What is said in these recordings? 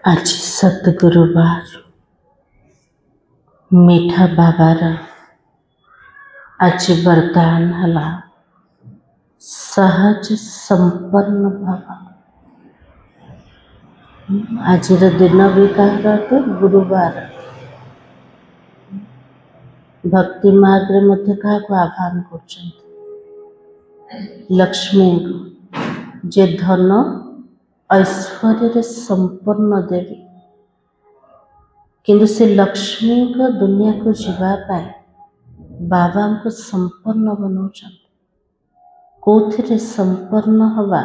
आज सतगुरुवार मीठा बाबार आज वरदान हला सहज संपन्न भव। आज दिन भी कहते गुरुवार भक्ति मार्ग मध्य क्या आह्वान कर लक्ष्मी को जे धन ऐश्वर्य संपन्न देवी किंतु से लक्ष्मी को दुनिया को जीवाई बाबा को संपन्न बनाऊँ कौथिरे संपन्न हवा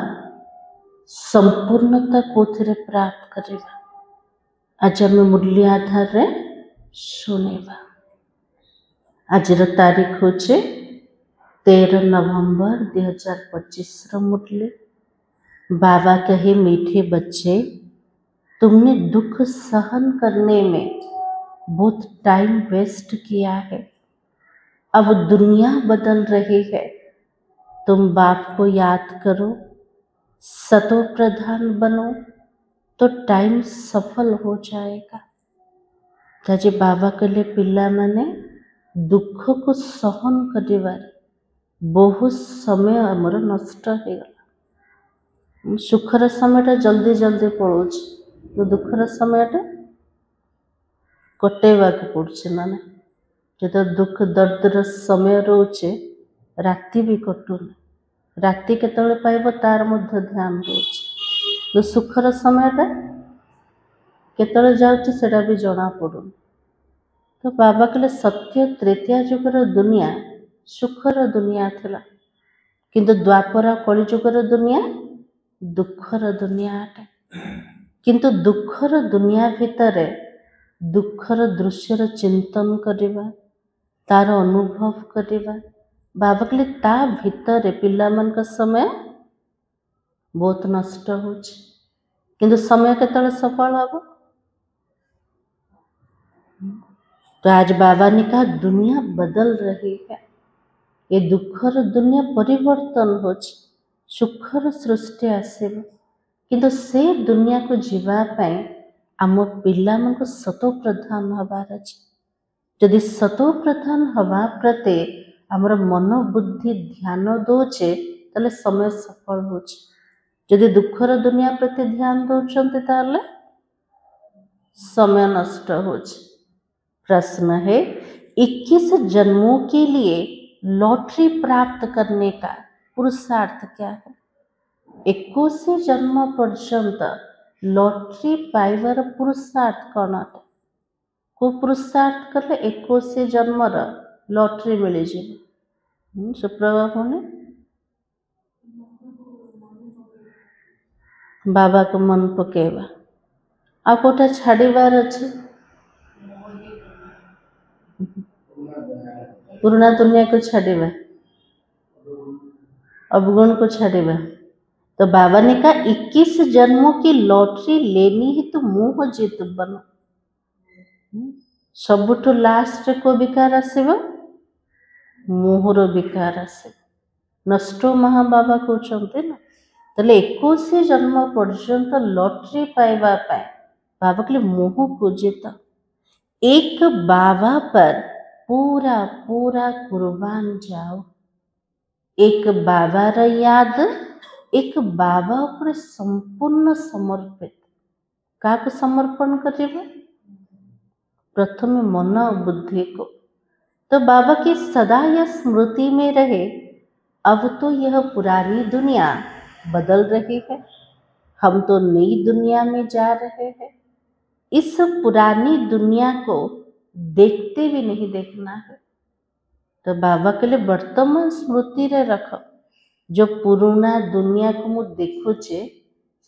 संपूर्णता कौथिरे प्राप्त करिबा आज आम मूल्य आधार रे सुनेबा। आज तारीख हूँ 13 नवंबर 2025 मूल्य बाबा कहे मीठे बच्चे तुमने दुख सहन करने में बहुत टाइम वेस्ट किया है। अब दुनिया बदल रही है, तुम बाप को याद करो, सतो प्रधान बनो तो टाइम सफल हो जाएगा। ताजे बाबा कहले पिला माने दुख को सहन करिबार बहुत समय आमर नष्ट हो गला। सुखर समय जल्दी जल्दी पड़ोच तो दुखर समय कटेवा पड़े माने जो दुख दर्दर समय रोचे राति भी कटुनी राति केतले पाइब तार मध्य ध्यान रोचे तो सुखर समय केतले जाउची सेटा भी जना पड़ुनी। तो बाबा कहले सत्य तृतीया जुगर दुनिया सुखर दुनिया थिला किंतु द्वापर कली जुगर दुनिया दुखर दुनिया किंतु दुखर दुनिया भितरे दुखर दृश्यर चिंतन करिबा तार अनुभव करिबा बाबा कहले ता भितरे पिला मन का समय बहुत नष्ट होछि किंतु समय केतले सफल हबो। तो आज बाबा ने कहा दुनिया बदल रही है, ये दुखर दुनिया परिवर्तन हो सुखर सृष्टि आसेब किंतु से दुनिया को जीवाई आम पिला मन को सतो प्रधान हबार अछि। जदि सतो प्रधान हवा प्रति आमर मन बुद्धि ध्यान दौचे ताले समय सफल हो। जदि दुखर दुनिया प्रति ध्यान दौरान ताले समय नष्ट हो। प्रश्न है 21 जन्मों के लिए लॉटरी प्राप्त करने का पुरुषार्थ क्या है। 21 जन्म पर्यंत लॉटरी पाइबार पुरुषार्थ कौन है। को पुरुषार्थ कले 21 जन्मर लॉटरी मिल जाए। सुप्रभात होने बाबा को मन पकेवा आ कोटा छाड़ीबार अच्छे पुराना दुनिया को छाड़ीबा अवगुण को छाड़ीबा। तो बाबा ने कहा 21 जन्मों की लॉटरी लेनी है तो मुंह जीत बनो। सबुठु लास्ट को विकार आसीबो मुहर विकार आसीबो नष्ट महा बाबा कहते ना तले 21 जन्म पर्यंत लॉटरी पाइबा पाए बाबा कहले मुह को जीत एक बाबा पर पूरा पूरा कुर्बान जाओ। एक बाबा रा याद एक बाबा पर संपूर्ण समर्पित का समर्पण करिबा प्रथम मन और बुद्धि को। तो बाबा की सदा यह स्मृति में रहे अब तो यह पुरानी दुनिया बदल रही है, हम तो नई दुनिया में जा रहे हैं। इस पुरानी दुनिया को देखते भी नहीं देखना है। तो बाबा के लिए वर्तमान स्मृति रे रख जो पुराना दुनिया को मु देखुचे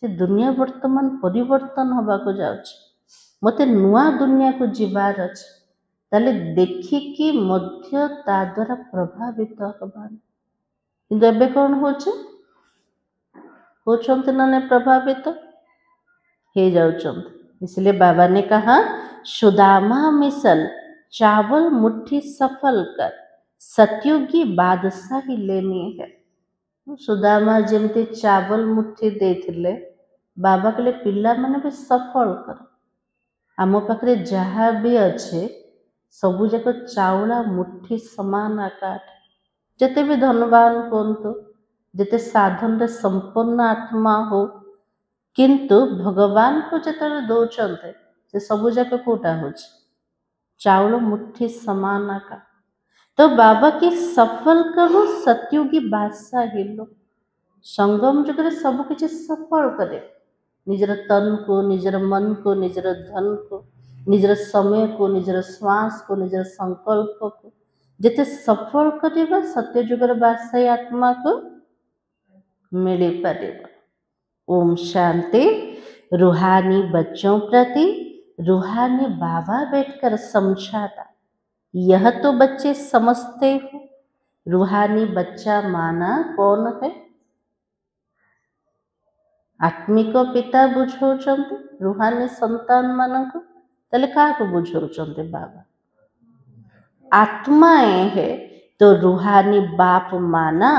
से दुनिया वर्तमान परिवर्तन हवा को जाउछ मते नुआ दुनिया को जीवार अछि ताले देखिकी मध्य ता द्वारा प्रभावित हबान किंतु एबे कौन होचे ना प्रभावित हे जाउछंत। इसलिए बाबा ने कहा सुदामा मिसल चावल मुट्ठी सफल कर सत्युगी बादशाही लेनी है। सुदामा जमती चावल मुट्ठी देथिले बाबा कहले पिला माने भी सफल कर आम पाखे जहाँ भी अच्छे सबू जाक चाउला मुठी समान आकार जिते भी धनवान कहतु जिते साधन रे संपन्न आत्मा हो किंतु भगवान को जो दौरान से सबू जाक कौटा हो चाउल मुठी समान आकार तो बाबा की सफल करो सत्युगी बादशाह हिलो संगम जुग सब किसी सफल करे निजर तन को निजर मन को निजर धन को निजर समय को निजर श्वास को निजर संकल्प को जिते सफल करवा सत्य जुगर बादशाही आत्मा को मिल पार। ओम शांति। रूहानी बच्चों प्रति रूहानी बाबा बैठकर समझाता यह तो बच्चे समझते हो रूहानी बच्चा माना कौन है आत्मिक पिता बुझाऊँ रूहानी संतान मान को तेल क्या बुझाऊँ बाबा आत्माएं है तो रूहानी बाप माना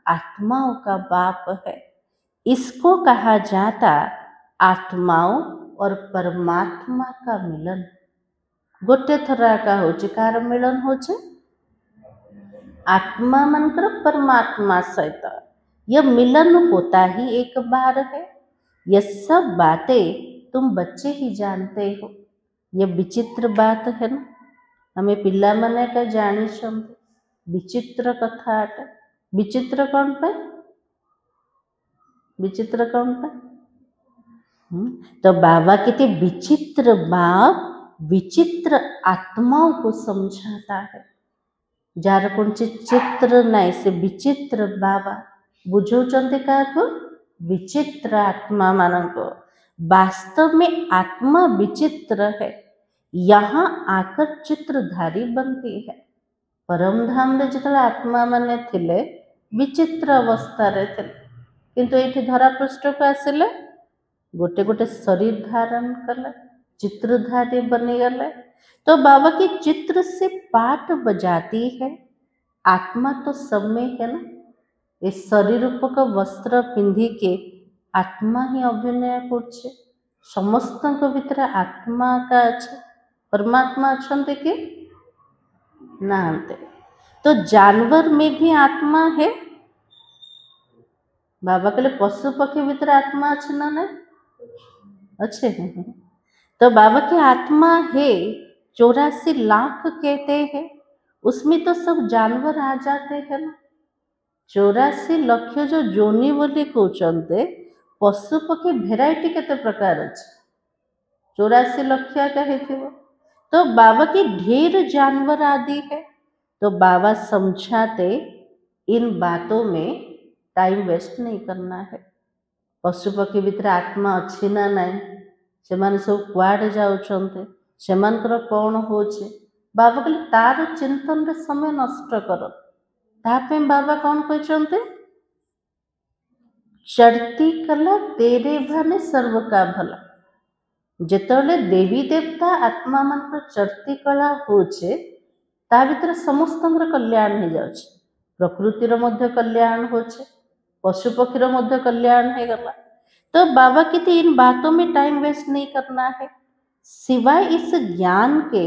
आत्माओं का बाप है। इसको कहा जाता आत्माओं और परमात्मा का मिलन गोटे थरा का हो कार मिलन हो आत्मा मनकर परमात्मा सहित यह मिलन होता ही एक बार है। यह सब बातें तुम बच्चे ही जानते हो। यह विचित्र बात है ना हमें पिला माने का जानी विचित्र कथा अटे विचित्र कौन पे विचित्र कौन पे तो बाबा कहते विचित्र बाप विचित्र आत्माओं को समझाता है जार कौन चित्र नहीं से विचित्र बाबा बुझाऊँ क्या विचित्र आत्मा मान को वास्तव में आत्मा विचित्र है यहाँ आकर चित्रधारी बनती है। परम धाम रे जो आत्मा माने थिले विचित्र अवस्था रे थिले किंतु ये धरा पृष्ठ को आसिले गोटे गोटे शरीर धारण कले चित्रधारी बनी गले। तो बाबा की चित्र से पाठ बजाती है आत्मा तो सब में है ना इस शरीर रूपक वस्त्र पिंधि के आत्मा ही अभिनय कर समस्त भीतर आत्मा का अच्छे परमात्मा अच्छा कि नाते तो जानवर में भी आत्मा है बाबा कहले पशु पक्षी भीतर आत्मा अच्छे ना नहीं अच्छे तो बाबा की आत्मा है 84 लाख कहते हैं उसमें तो सब जानवर आ जाते हैं ना 84 लक्ष जो जोनी बोली कहते पशु पक्षी भेराइटी केते प्रकार अच्छे 84 लक्ष कहे तो बाबा की ढेर जानवर आदि है। तो बाबा समझाते इन बातों में टाइम वेस्ट नहीं करना है। पशु पक्षी भीतर आत्मा अच्छी ना नहीं से माने सब कुआड़े जाउछन्ते सेमानकर कौन होचे बाबा कहले तार चिंतन रे समय नष्ट कर तापे बाबा कौन कहते चढ़ती कला तेरे भाने सर्व का भला जिते देवी देवता आत्मा मान चढ़ती कला होचे ता भीतर समस्त कल्याण हो जाए प्रकृतिर मध्य कल्याण होचे पशु पक्षीर मध्य कल्याण हो गला। तो बाबा कहते इन बातों में टाइम वेस्ट नहीं करना है सिवाय इस ज्ञान के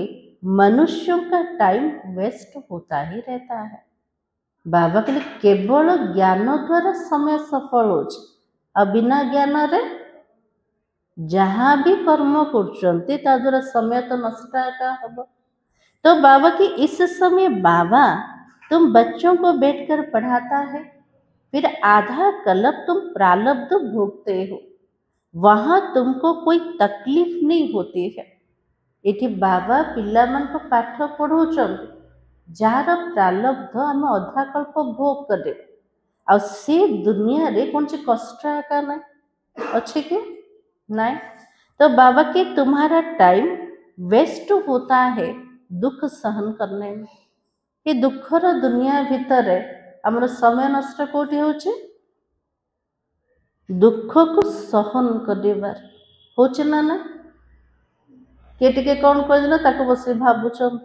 मनुष्यों का टाइम वेस्ट होता ही रहता है। बाबा कहले केवल ज्ञान द्वारा समय सफल हो बिना ज्ञान रे जहाँ भी कर्म करते द्वारा समय तो नष्ट हम। तो बाबा की इस समय बाबा तुम बच्चों को बैठकर पढ़ाता है फिर आधा कल्प तुम प्रारब्ध भोगते हो वहाँ तुमको कोई तकलीफ नहीं होती है। ये बाबा पिला मन को पाठ पढ़ाऊँ जार प्रारब्ध आम अधा कल्प भोग करे आ से दुनिया रे कौन सी कष्ट आका ना अच्छे के नहीं। तो बाबा के तुम्हारा टाइम वेस्ट होता है दुख सहन करने में ये दुखर दुनिया भितर आमर समय नष्ट कौटी होचे दुख को सहन करिबार होचे ना ना किए टिके कौन कहला बस भावुं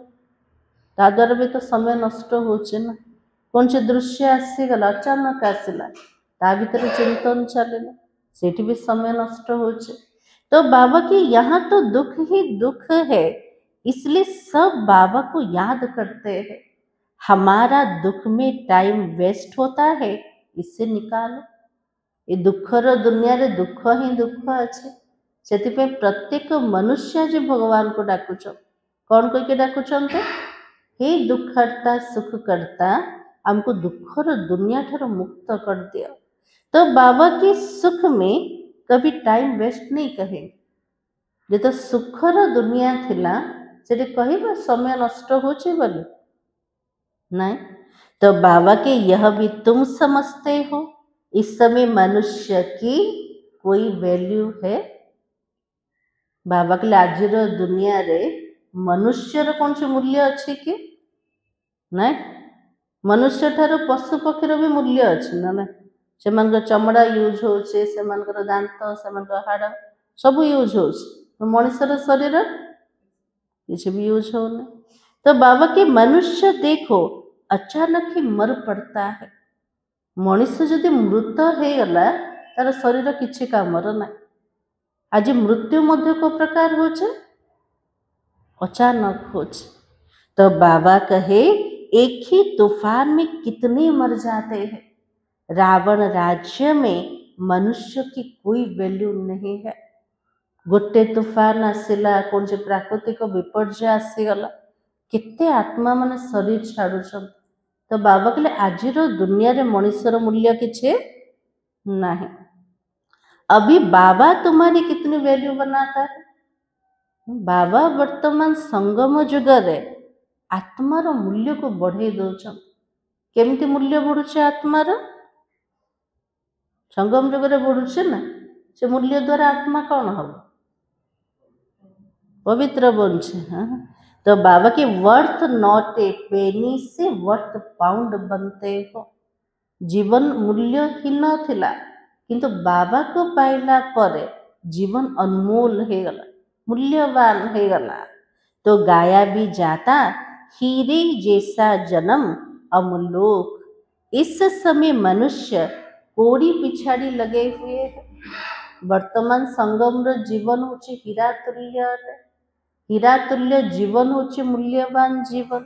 ता द्वारा भी तो समय नष्ट होचे ना कौन से दृश्य आसीगला अचानक आसला ता भीतर चिंतन चलेला सेठी भी समय नष्ट होचे। तो बाबा की यहाँ तो दुख ही दुख है, इसलिए सब बाबा को याद करते हैं। हमारा दुख में टाइम वेस्ट होता है, इससे निकालो। ये दुखर दुनिया रे दुख ही दुख अच्छे, से प्रत्येक मनुष्य आज भगवान को डाकुच। कौन कहीकि डाकुचंते? हे दुखहर्ता सुख करता, हमको दुखर दुनिया ठार मुक्त कर दिया। तो बाबा के सुख में कभी टाइम वेस्ट नहीं कहेंगे। जे तो सुखर दुनिया थिला से कह समय नष्ट होचे बोली नहीं। तो बाबा के यह भी तुम समझते हो, इस समय मनुष्य की कोई वैल्यू है? बाबा के आज दुनिया रे मनुष्यर कौन से मूल्य अच्छे कि नहीं? मनुष्य ठार पशु पक्षीर भी मूल्य अच्छे ना ना। से चमड़ा यूज होचे, से दांत, से हाड़ सब यूज हो, मनुष्यर शरीर किसी भी यूज होने। तो बाबा के मनुष्य देखो अचानक ही मर पड़ता है। मनुष्य जदि मृत हो गला तार शरीर किसी कामर ना। आज मृत्यु मध्य को प्रकार होचे, अचानक होचे। तो बाबा कहे एक ही तूफान में कितने मर जाते हैं। रावण राज्य में मनुष्य की कोई वैल्यू नहीं है। गोटे तूफान आसला, कौन से प्राकृतिक विपर्य आसीगला, केते आत्मा माने शरीर छाड़ुछन। तो बाबा कहले आज दुनिया रे मनुष्यर मूल्य किछे नहीं। अभी बाबा तुम्हारी कितनी वैल्यू बनाता है? बाबा वर्तमान संगम युग रे आत्मार मूल्य को बढ़े दौन। केमती मूल्य बढ़ुचे आत्मार? संगम युग रे बढ़ुचे ना। से मूल्य द्वारा आत्मा कौन हम? पवित्र बनछे। हाँ? तो बाबा के वर्थ नॉट ए पेनी से वर्थ पाउंड बनते हो। जीवन मूल्यहीन थिला, किंतु बाबा को पाइला परे जीवन अनमोल हो गला, मूल्यवान हो गला। तो गाया भी जाता हीरे जैसा जन्म अमलोक। इस समय मनुष्य कोड़ी पिछाड़ी लगे हुए हैं। वर्तमान संगम रो जीवन होची हीरा तुल्य। हीरा तुल्य जीवन होची मूल्यवान जीवन,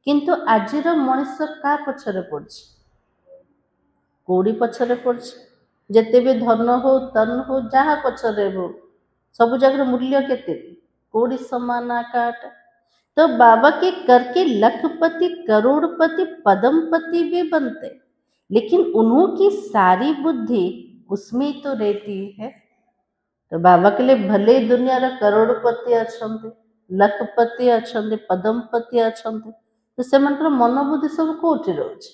किंतु आजिर मनुष्य का पछरे पड़छ? कोड़ी पछरे पड़छ। जेते भी धन हो तन हो जहाँ पछरे हो, सब जगह मूल्य केते? कोड़ी समान आकाट। तो बाबा के करके लखपति करोड़पति पदमपति भी बनते, लेकिन उन्हों की सारी बुद्धि उसमें तो रहती है। तो बाबा के लिए भले दुनिया रा करोड़पति अच्छे, लखपति अच्छे, पदमपति अच्छे, तो से मनोबुद्धि सब कोठी रोचे?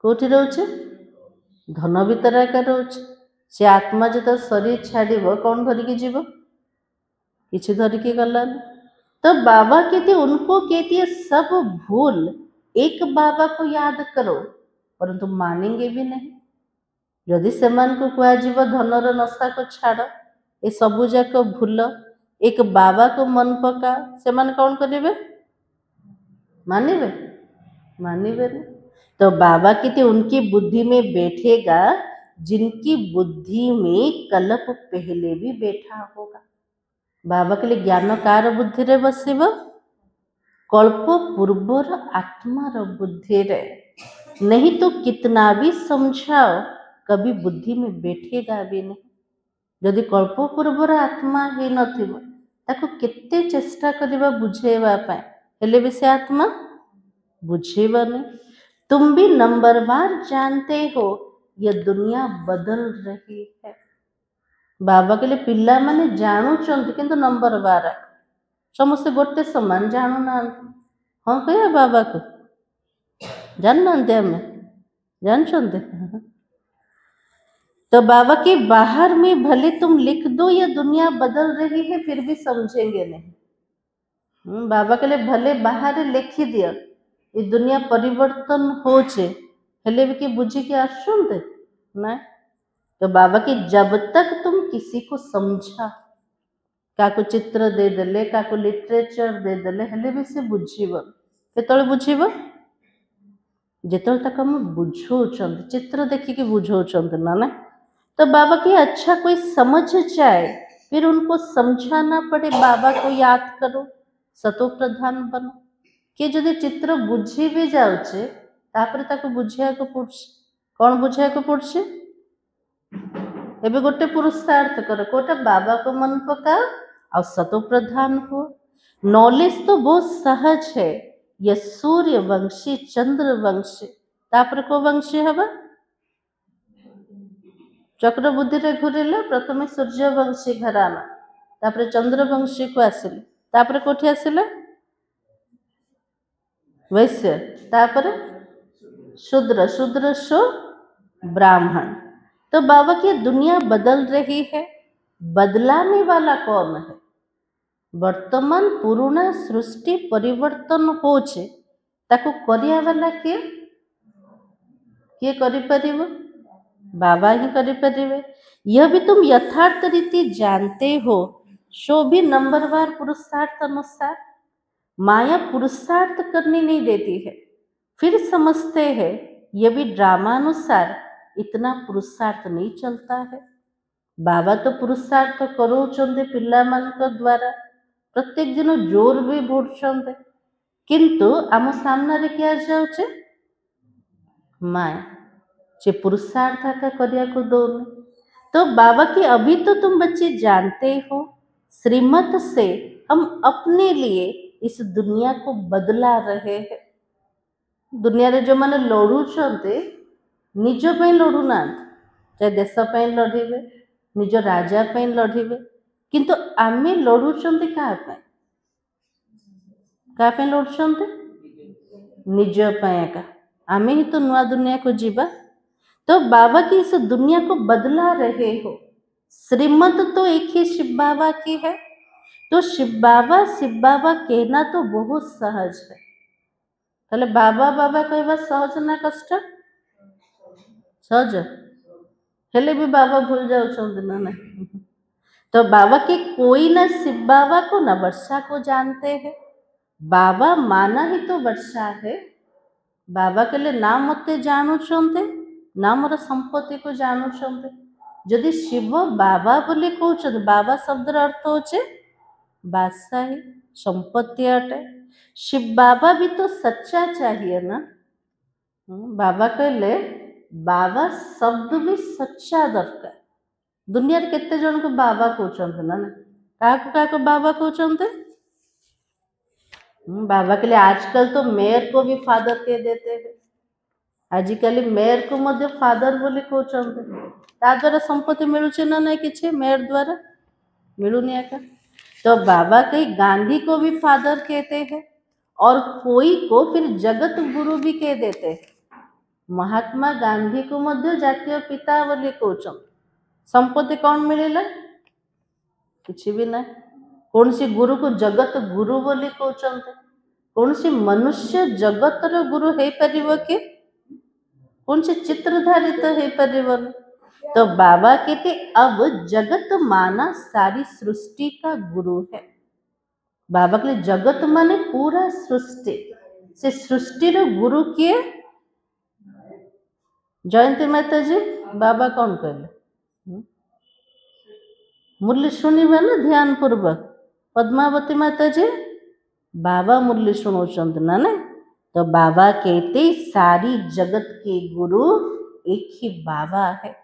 कोठी रोचे? धन भीतर एका रोचे। से आत्मा जो शरीर छाड़ कौन धरिकी जीव? किसी धरिकी गलानी। तो बाबा कहते उनको कहती है सब भूल, एक बाबा को याद करो, परंतु मानेंगे भी नहीं। यदि से कह धनर नशा को छाड़, ए सबू जाक भूल, एक बाबा को मन पका, से कौन करेंगे? मानिबे? मानिबे नहीं। तो बाबा कहते उनकी बुद्धि में बैठेगा जिनकी बुद्धि में कल्प पहले भी बैठा होगा। बाबा के लिए ज्ञान कार बुद्धि रे बसिब? कल्प पूर्वर आत्मार बुद्धि रे। नहीं तो कितना भी समझाओ कभी बुद्धि में बैठेगा भी नहीं। यदि कल्प पूर्वर आत्मा ही नथिबो ताको केते चेष्टा करिबा बुझेबा पाए, हेले भी से आत्मा बुझेबनी। तुम भी नंबरवार जानते हो यह दुनिया बदल रही है। बाबा के लिए पिला माने जानूचंती किंतु नंबरवार समस्ते गोटे समान जानू ना। हाँ कह बाबा को जानना हमें जानते। तो बाबा के बाहर में भले तुम लिख दो ये दुनिया बदल रही है, फिर भी समझेंगे नहीं। बाबा के लिए भले बाहर लिखी दिया ये दुनिया परिवर्तन होचे, हेले भी कि बुझी के आसुंते ना। तो बाबा की जब तक तुम किसी को समझा, काको चित्र दे देले, काको लिटरेचर दे देले, हेले भी से बुझीब। केतळे बुझीब? जेतळे तक हम बुझौचंती, चित्र देखिकी बुझौचंती ना ना। तो बाबा की अच्छा कोई समझ जाए, फिर उनको समझाना पड़े, बाबा को याद करो, सतो प्रधान बनो। कि जदि चित्र बुझी भी जाउचे तापर ताको बुझिया को पड़ुछि। कौन बुझिया को पड़ुछि? एबे गोटे पुरुषार्थ कर, कोटा बाबा को मन पकाओ और सतो प्रधान हो। नॉलेज तो बहुत सहज है, ये सूर्य वंशी चंद्र वंशी, तापर को वंशी हवा चक्र बुद्धि रे घुरिले, प्रथमे सूर्य वंशी घराना, तापर चंद्र वंशी को आसिले, तापर कोठी आसिले वैश्य, तापर शूद्र, शूद्र शो ब्राह्मण। तो बाबा की दुनिया बदल रही है, बदलाने वाला कौन है? वर्तमान पुराना सृष्टि परिवर्तन होचे, ताको करिया वाला किए? किए करि परिबो? बाबा ही करि परिबे। यह भी तुम यथार्थ रीति जानते हो, सो भी नंबरवार पुरुषार्थ अनुसार। माया पुरुषार्थ करने नहीं देती है, फिर समझते हैं यह भी ड्रामानुसार इतना पुरुषार्थ नहीं चलता है। बाबा तो पुरुषार्थ करोचंदे पिल्लामानक द्वारा, प्रत्येक दिन जोर भी बोलचंदे, किंतु आम सामने क्या जाउचे? माया से पुरुषार्थ का करिया को दौने। तो बाबा की अभी तो तुम बच्चे जानते हो, श्रीमत से हम अपने लिए इस दुनिया को बदला रहे हैं। दुनिया रे जो माने लड़ुचंते निज पे लड़ू ना, चाहे देश पे लड़िबे, निज राजा पे लड़िबे, किंतु आमे लड़ुचंते का पे? का पे लड़ुचंते? निज पे का। आमे ही तो नुआ दुनिया को जीवा। तो बाबा की इस दुनिया को बदला रहे हो। श्रीमत तो एक ही शिव बाबा की है, तो शिव बाबा कहना तो बहुत सहज है। ताले बाबा बाबा कहवा सहज ना कष्ट? सहज हेले भी बाबा भूल जाउछंती ना ना। तो बाबा के कोई ना शिव बाबा को ना वर्षा को जानते हैं। बाबा माना ही तो वर्षा है। बाबा के लिए ना मते जानुछंते, ना मोर संपत्ति को जानुछंते। जदि शिव बाबा बोली कहउछंते, बाबा शब्दर अर्थ होचे बादशाही, संपत्ति अटे। शिव बाबा भी तो सच्चा चाहिए ना। बाबा कहले बाबा शब्द भी सच्चा दरकार। दुनिया रे केते जन को बाबा कहउछंते ना, का को बाबा कहउछंते? बाबा के लिए आजकल तो मेयर को भी फादर कह देते हैं। आजिकल मेयर को मध्य फादर बोली कहउछंते। ता द्वारा संपत्ति मिलुचे ना नहीं किछि मेयर द्वारा मिलुनी एका। तो बाबा कई गांधी को भी फादर कहते हैं, और कोई को फिर जगत गुरु भी कह देते हैं। महात्मा गांधी को मध्य जातीय पिता बोली कहउछंते। संपत्ति कौन मिलेला? किछि भी ना। कौन सी गुरु को जगत गुरु बोली कहउछंते। कौन सी मनुष्य जगतर गुरु है परिबो के? कौन से चित्रधारी तो है परिबन। तो बाबा कहते अब जगत माना सारी सृष्टि का गुरु है। बाबा के लिए जगत माने पूरा सृष्टि से सृष्टि रो गुरु किए? जयंती माता जी बाबा कौन कहले? मुरली सुनिबे ना ध्यान पूर्वक। पद्मावती माता जी बाबा मुरली सुनोचंद ना ने। तो बाबा कहते सारी जगत के गुरु एक ही बाबा है।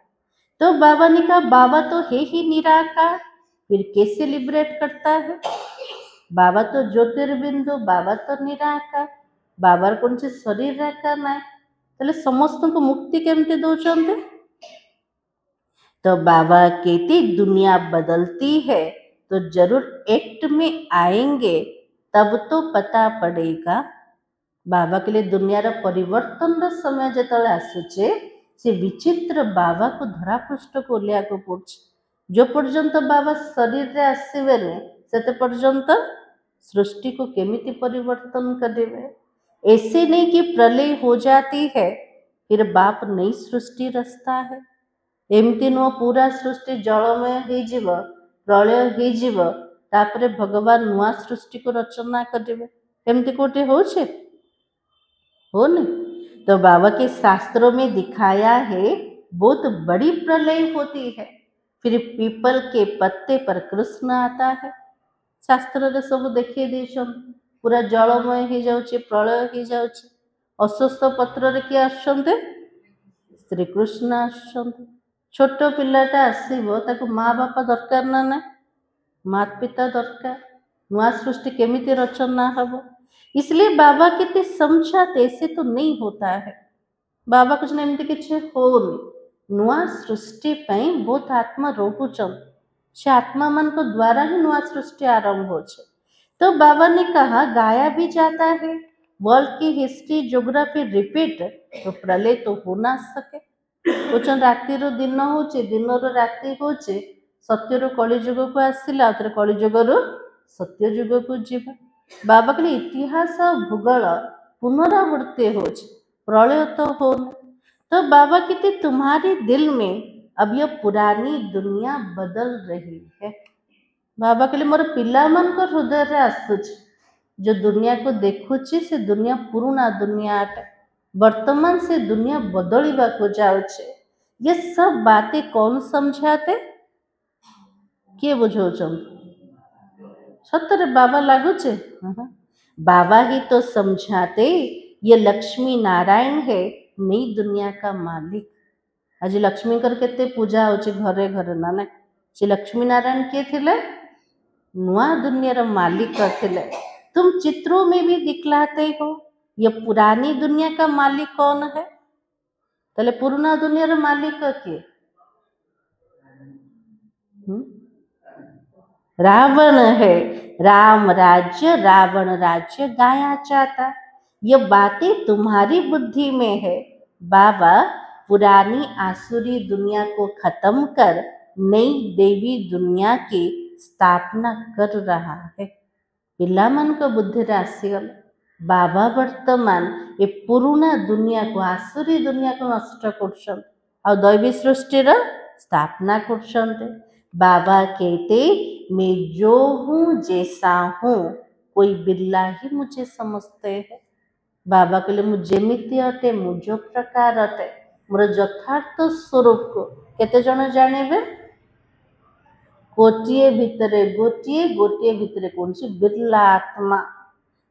तो बाबा ने कहा बाबा तो है ही निराकार, फिर कैसे लिबरेट करता है? बाबा तो ज्योतिर्बिंदु, बाबा तो निराकार, बाबार कौन से शरीर रखा ना, ताले समस्त को मुक्ति केमते दौचंते? तो बाबा कहते दुनिया बदलती है तो जरूर एक्ट में आएंगे, तब तो पता पड़ेगा। बाबा के लिए दुनिया रा परिवर्तन समय जेतले आसुचे, से विचित्र बाबा को धरापृष्ठ को लिया को पड़छ। जो पर्यंत बाबा शरीर रे आसीबे ने सेते पर्यंत सृष्टि को केमिति परिवर्तन करेंगे। ऐसे नहीं कि प्रलय हो जाती है फिर बाप नई सृष्टि रचता है। एमती नुह पूरा सृष्टि जलमय हो जीव, प्रलय हो जीव, तापरे भगवान नुआ सृष्टि को रचना करेंगे। एमती कोटे होछे? हो नहीं। तो बाबा के शास्त्रों में दिखाया है बहुत बड़ी प्रलय होती है। फिर पीपल के पत्ते पर कृष्ण आता है। शास्त्र रे सब देखिए देछन पूरा जलमय हो जाउछि, प्रलय हो जाउछि। अश्वत्थ पत्र रे किए आछन्ते? श्रीकृष्ण आछन्ते। छोट पिलाटा आसीबो ताको माँ बापा दरकार ना ना, माता पिता दरकार। नुआ सृष्टि केमिति रचना हब, इसलिए बाबा केते समझाते ऐसे तो नहीं होता है। बाबा कुछ ना एमती किछि होनी नुआ सृष्टि पई बहुत आत्मा रोहुचन, से आत्मा मन को द्वारा ही नुआ सृष्टि आरंभ हो छे। तो बाबा ने कहा गाया भी जाता है, वर्ल्ड की हिस्ट्री ज्योग्राफी रिपीट, तो प्रलय तो हो ना सके। कुछ राति दिन होचे, दिन राति होचे, सत्य कलिजुग को आसिला, कलिजुग सत्य जुग को जीवा। बाबा कहले इतिहास और भूगोल पुनरावृत्ति हो, प्रलय तो हो। तो बाबा कहते तुम्हारे दिल में अब यह पुरानी दुनिया बदल रही है। बाबा कहले मोर पिला मन को हृदय रे आसुच, जो दुनिया को देखुची से दुनिया पुराना दुनिया अटे, वर्तमान से दुनिया बदलिबा को जाउछे। ये सब बातें कौन समझाते, किए बुझौछन? सत्य बाबा लागुचे? बाबा ही तो समझाते। ये लक्ष्मी नारायण है नई दुनिया का मालिक। आज लक्ष्मी कर केते पूजा होचे घरे घरे ना ना, से लक्ष्मी नारायण के थिले? नुआ दुनिया मालिक थिले। तुम चित्रों में भी दिखलाते हो, ये पुरानी दुनिया का मालिक कौन है? तले पुराना दुनिया मालिक के रावण है। राम राज्य रावण राज्य गाया जाता। ये बातें तुम्हारी बुद्धि में है। बाबा पुरानी आसुरी दुनिया को खत्म कर नई देवी दुनिया की स्थापना कर रहा है। पिला मन को बुद्धि आसीगल। बाबा वर्तमान ये पुराना दुनिया को, आसुरी दुनिया को नष्ट कर दैवी सृष्टि स्थापना कर। बाबा कहते मैं जो हूँ जैसा हूँ, कोई बिल्ला ही मुझे समझते हैं। बाबा कहले मु जेमिति अटे, मु जो प्रकार अटे, मोर यथार्थ स्वरूप को केते जन जानिबे? गोटिए भितरे गोटिए, गोटिए भितरे कौन सी बिरला आत्मा।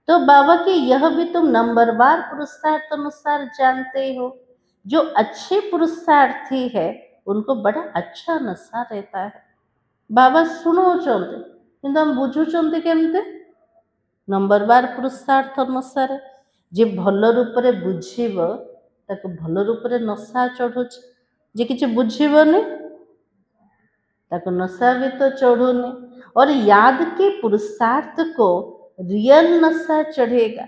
तो बाबा के यह भी तुम नंबरवार पुरुषार्थ अनुसार जानते हो। जो अच्छे पुरुषार्थी है उनको बड़ा अच्छा नशा रहता है। बाबा शुणुचंते किंतु हम बुझुचंते केमते? नंबरवार पुरुषार्थ अनुसार। जे भल रूप रे बुझिब ताको भल रूप रे नशा चढ़ुच, जे किछि बुझिबनी ताको नशा भी तो चढ़ुनी। और याद के पुरुषार्थ को रियल नशा चढ़ेगा।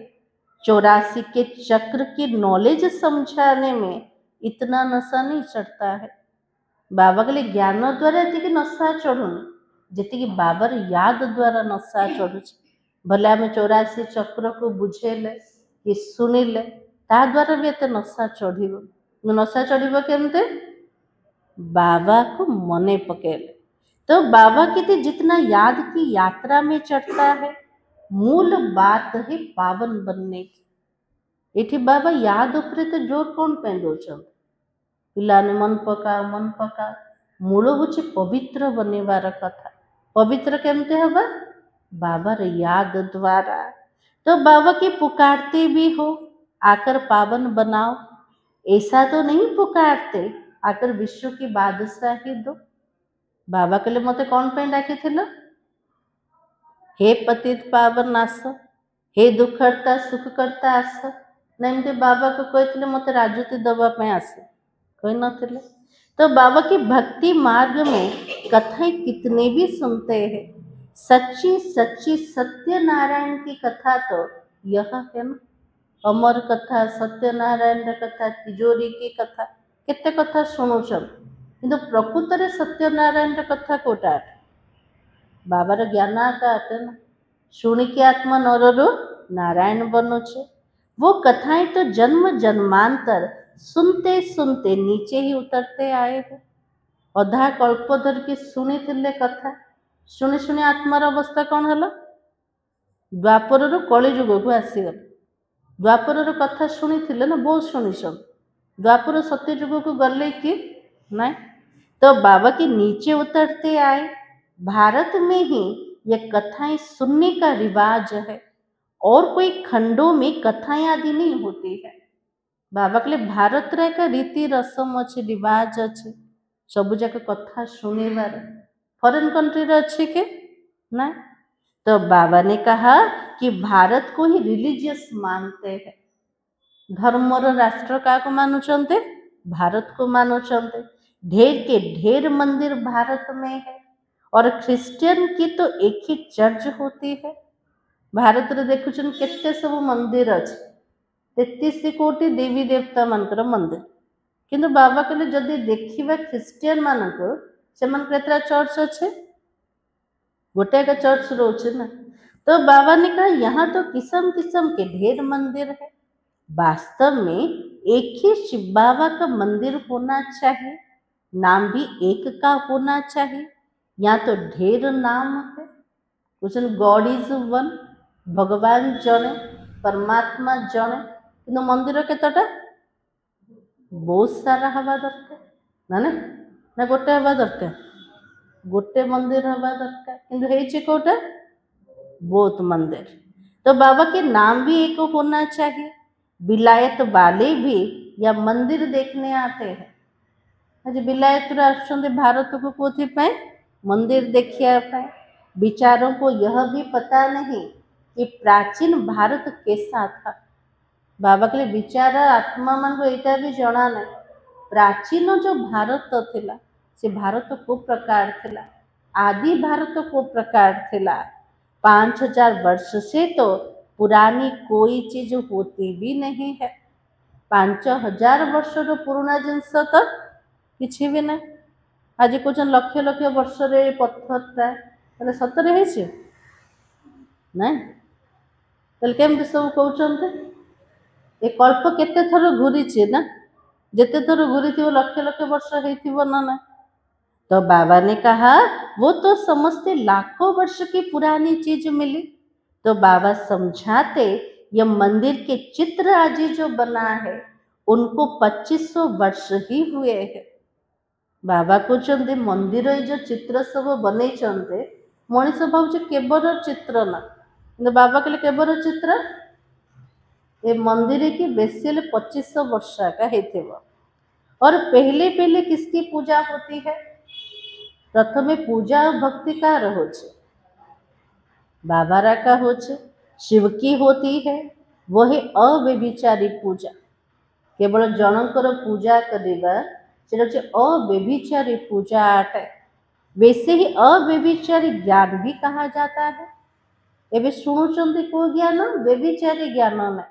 84 के चक्र की नॉलेज समझाने में इतना नशा नहीं चढ़ता है। बाबा के लिए ज्ञान द्वारा ये नशा चढ़ुनी, जी बाबर याद द्वारा नशा चढ़ुच। भले आम 84 चक्र को बुझेले कि शुणिले ता द्वारा भी एत नशा चढ़। नशा चढ़ केमते? बाबा को मने पकेले। तो बाबा कहते जितना याद की यात्रा में चढ़ता है, मूल बात है पावन बनने की। ये बाबा याद उपरे तो जोर कौन पे दौरान? पिला ने मन पका मन पका, मूल हूँ पवित्र बनवार कथा। पवित्र केमते हवा? बाबार याद द्वारा। तो बाबा की पुकारते भी हो आकर पावन बनाओ, ऐसा तो नहीं पुकारते आकर विश्व की बादशाही दो। बाबा के लिए मते कौन पे डाकी थिला? हे पतित पावन आस, हे दुख हरता सुख करता आस। नहीं बाबा को कहते मते राजूति दबा पे आस, कोई नथिले। तो बाबा की भक्ति मार्ग में कथाएं कितने भी सुनते हैं। सच्ची सच्ची सत्यनारायण की कथा तो यह है ना, अमर कथा, सत्यनारायण कथा, तिजोरी की कथा, केते कथा शुणुचन, किंतु प्रकृत में सत्यनारायण कथा कोटा बाबार ज्ञान आका अटे ना। शुणिकी आत्मा नररु नारायण बनुचे। वो कथाएं तो जन्म जन्मांतर सुनते सुनते नीचे ही उतरते आए हैं। अधा कल्पधर की शुणी थिले कथा, शुणी शुणी आत्मार अवस्था कौन है? द्वापर कलिजुग को आसीगल। द्वापर कथा शुणी थिले ना, बहुत शुणीसन। द्वापर सत्यजुग को गले कि नहीं। तो बाबा के नीचे उतरते आए। भारत में ही ये कथाएं सुनने का रिवाज है, और कोई खंडों में कथाएं आदि नहीं होती है। बाबा कहले भारत रे का रीति रसम अच्छे, रिवाज अच्छे, सब जाक कथा शुणिबार। फॉरेन कंट्री रे अच्छे के ना। तो बाबा ने कहा कि भारत को ही रिलीजियस मानते हैं। धर्मर राष्ट्र का मानुचंते? भारत को मानुचंते। ढेर के ढेर मंदिर भारत में है, और क्रिश्चियन की तो एक ही चर्च होती है। भारत रे देखुछन केते सब मंदिर अच्छे, 33 कोटी देवी देवता मानकर मंदिर। किंतु बाबा कहले जदि देखिबा क्रिश्चियन मानकर सेमान केतरा चर्च अच्छे? गोटे का चर्च रोचे ना। तो बाबा ने कहा यहाँ तो किस्म किस्म के ढेर मंदिर है। वास्तव में एक ही शिव बाबा का मंदिर होना चाहिए, नाम भी एक का होना चाहिए। यहाँ तो ढेर नाम है। कुछ गॉड इज वन, भगवान जड़े, परमात्मा जड़े, कि मंदिर केतटा बहुत सारा हवा दरकार ना ना गोटे हवा दरकार, गोटे मंदिर हवा दरकार, किंतु कोटा बहुत मंदिर। तो बाबा के नाम भी एक होना चाहिए। विलायत वाले भी या मंदिर देखने आते हैं। आज विलायत आसुचंदे भारत को कोथि पाए? मंदिर देखिया पाए। विचारों को यह भी पता नहीं कि प्राचीन भारत कैसा था। बाबा के लिए विचार आत्मा मान को यहाँ भी जना ना। प्राचीन जो भारत थिला से भारत को प्रकार थिला, आदि भारत को प्रकार थिला। 5000 वर्ष से तो पुरानी कोई चीज होती भी नहीं है। 5000 वर्ष तो पुराना जिनस तो किसी भी नहीं। आज कौन लक्ष लक्ष वर्ष रे पत्थरटा मतलब सतरे है ना। केमती सब कहते ए कल्प केते थर घूरी ना, जिते थर घूरी थी लक्ष लक्ष वर्ष हो ना। तो बाबा ने कहा वो तो समझते लाखों वर्ष की पुरानी चीज मिली। तो बाबा समझाते ये मंदिर के चित्र आज जो बना है उनको 2500 वर्ष ही हुए हैं। बाबा कहते मंदिर जो चित्र सब बने मनीष भाव केवल चित्र ना, बाबा कहले केवल चित्र ये मंदिर की बेसी 2500 वर्ष का है। और पहले पहले किसकी पूजा होती है? प्रथमे पूजा और भक्ति कार होचे? बाबा रा का होचे। शिव की होती है, वो है अव्यभिचारी पूजा। केवल जनकर पूजा करवा से अव्यभिचारी पूजा अटे। वैसे ही अव्यभिचारी ज्ञान भी कहा जाता है। एबे शुणुचंती को ज्ञान? व्यभिचारी ज्ञान ना,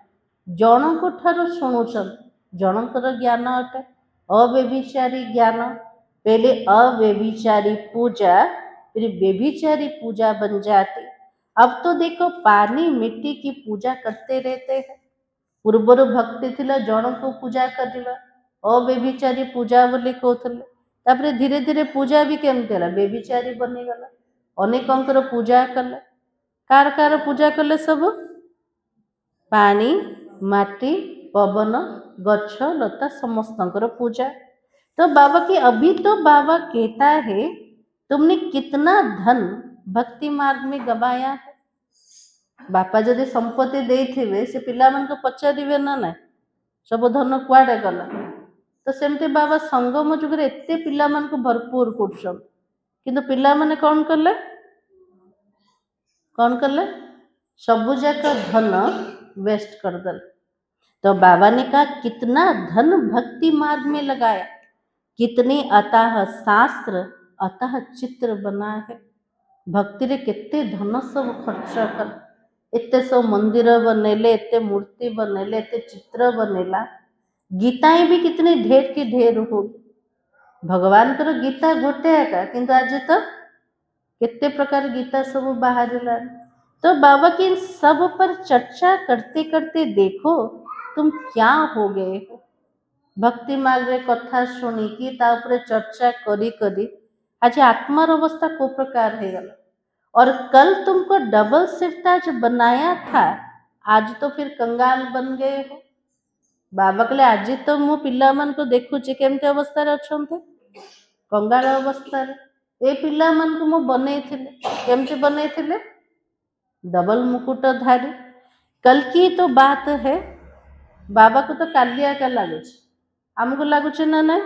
जनक ठार शुणुचंती, जनकर ज्ञान अटे अव्यभिचारी ज्ञान। पहले अव्यभिचारी पूजा, फिर व्यभिचारी पूजा बन जाती। अब तो देखो पानी मिट्टी की पूजा करते रहते हैं। पूर्वर भक्ति थिला जन को पूजा करवा, अव्यभिचारी पूजा बोली कहते। तापरे धीरे धीरे पूजा भी केमती है व्यभिचारी बनीगला। अनेकंकर पूजा कले, कार कार पूजा कले सब पानी माटी पवन गच्छ लता समस्तंकर पूजा। तो बाबा की अभी तो बाबा कहता है तुमने कितना धन भक्ति मार्ग में गवाया है। बापा जदि संपत्ति देथिबे से पिला मन को पचारिबे ना ना सब धन कुआडे गला। तो सेमती बाबा संगम जुगरे एते पिला मन को भरपूर करछन, किंतु पिला माने कौन कले? कौन कले? सबु जाक धन वेस्ट कर दल। तो बाबा ने कहा कितना धन भक्ति मार्ग में लगाया, कितने अतः शास्त्र अतः चित्र बना है। भक्ति रे केते धन सब खर्च कर, एते सब मंदिर बनेले, एते मूर्ति बनेले, एते चित्र बनेला। गीताएं भी कितनी ढेर की ढेर हो। भगवान को गीता गोटे एका, किंतु आज तो केते प्रकार गीता सब बाहर ला। तो बाबा की सब पर चर्चा करते करते देखो तुम क्या हो गए हो। भक्ति मार्ग रे कथा शुणी की तापर चर्चा करी करी आज आत्मार अवस्था को प्रकार है गला। और कल तुमको डबल शिफ्ट आज बनाया था, आज तो फिर कंगाल बन गए हो। बाबा कहले आज तो मु पिला मन को देखुची केमते अवस्था रे अछंते। कंगाल अवस्था ए पिला मन को मु बनैथिले केमती बनैथिले डबल मुकुटधारी। कल की तो बात है, बाबा को तो कालिया का लगुच आमको लगुच ना ना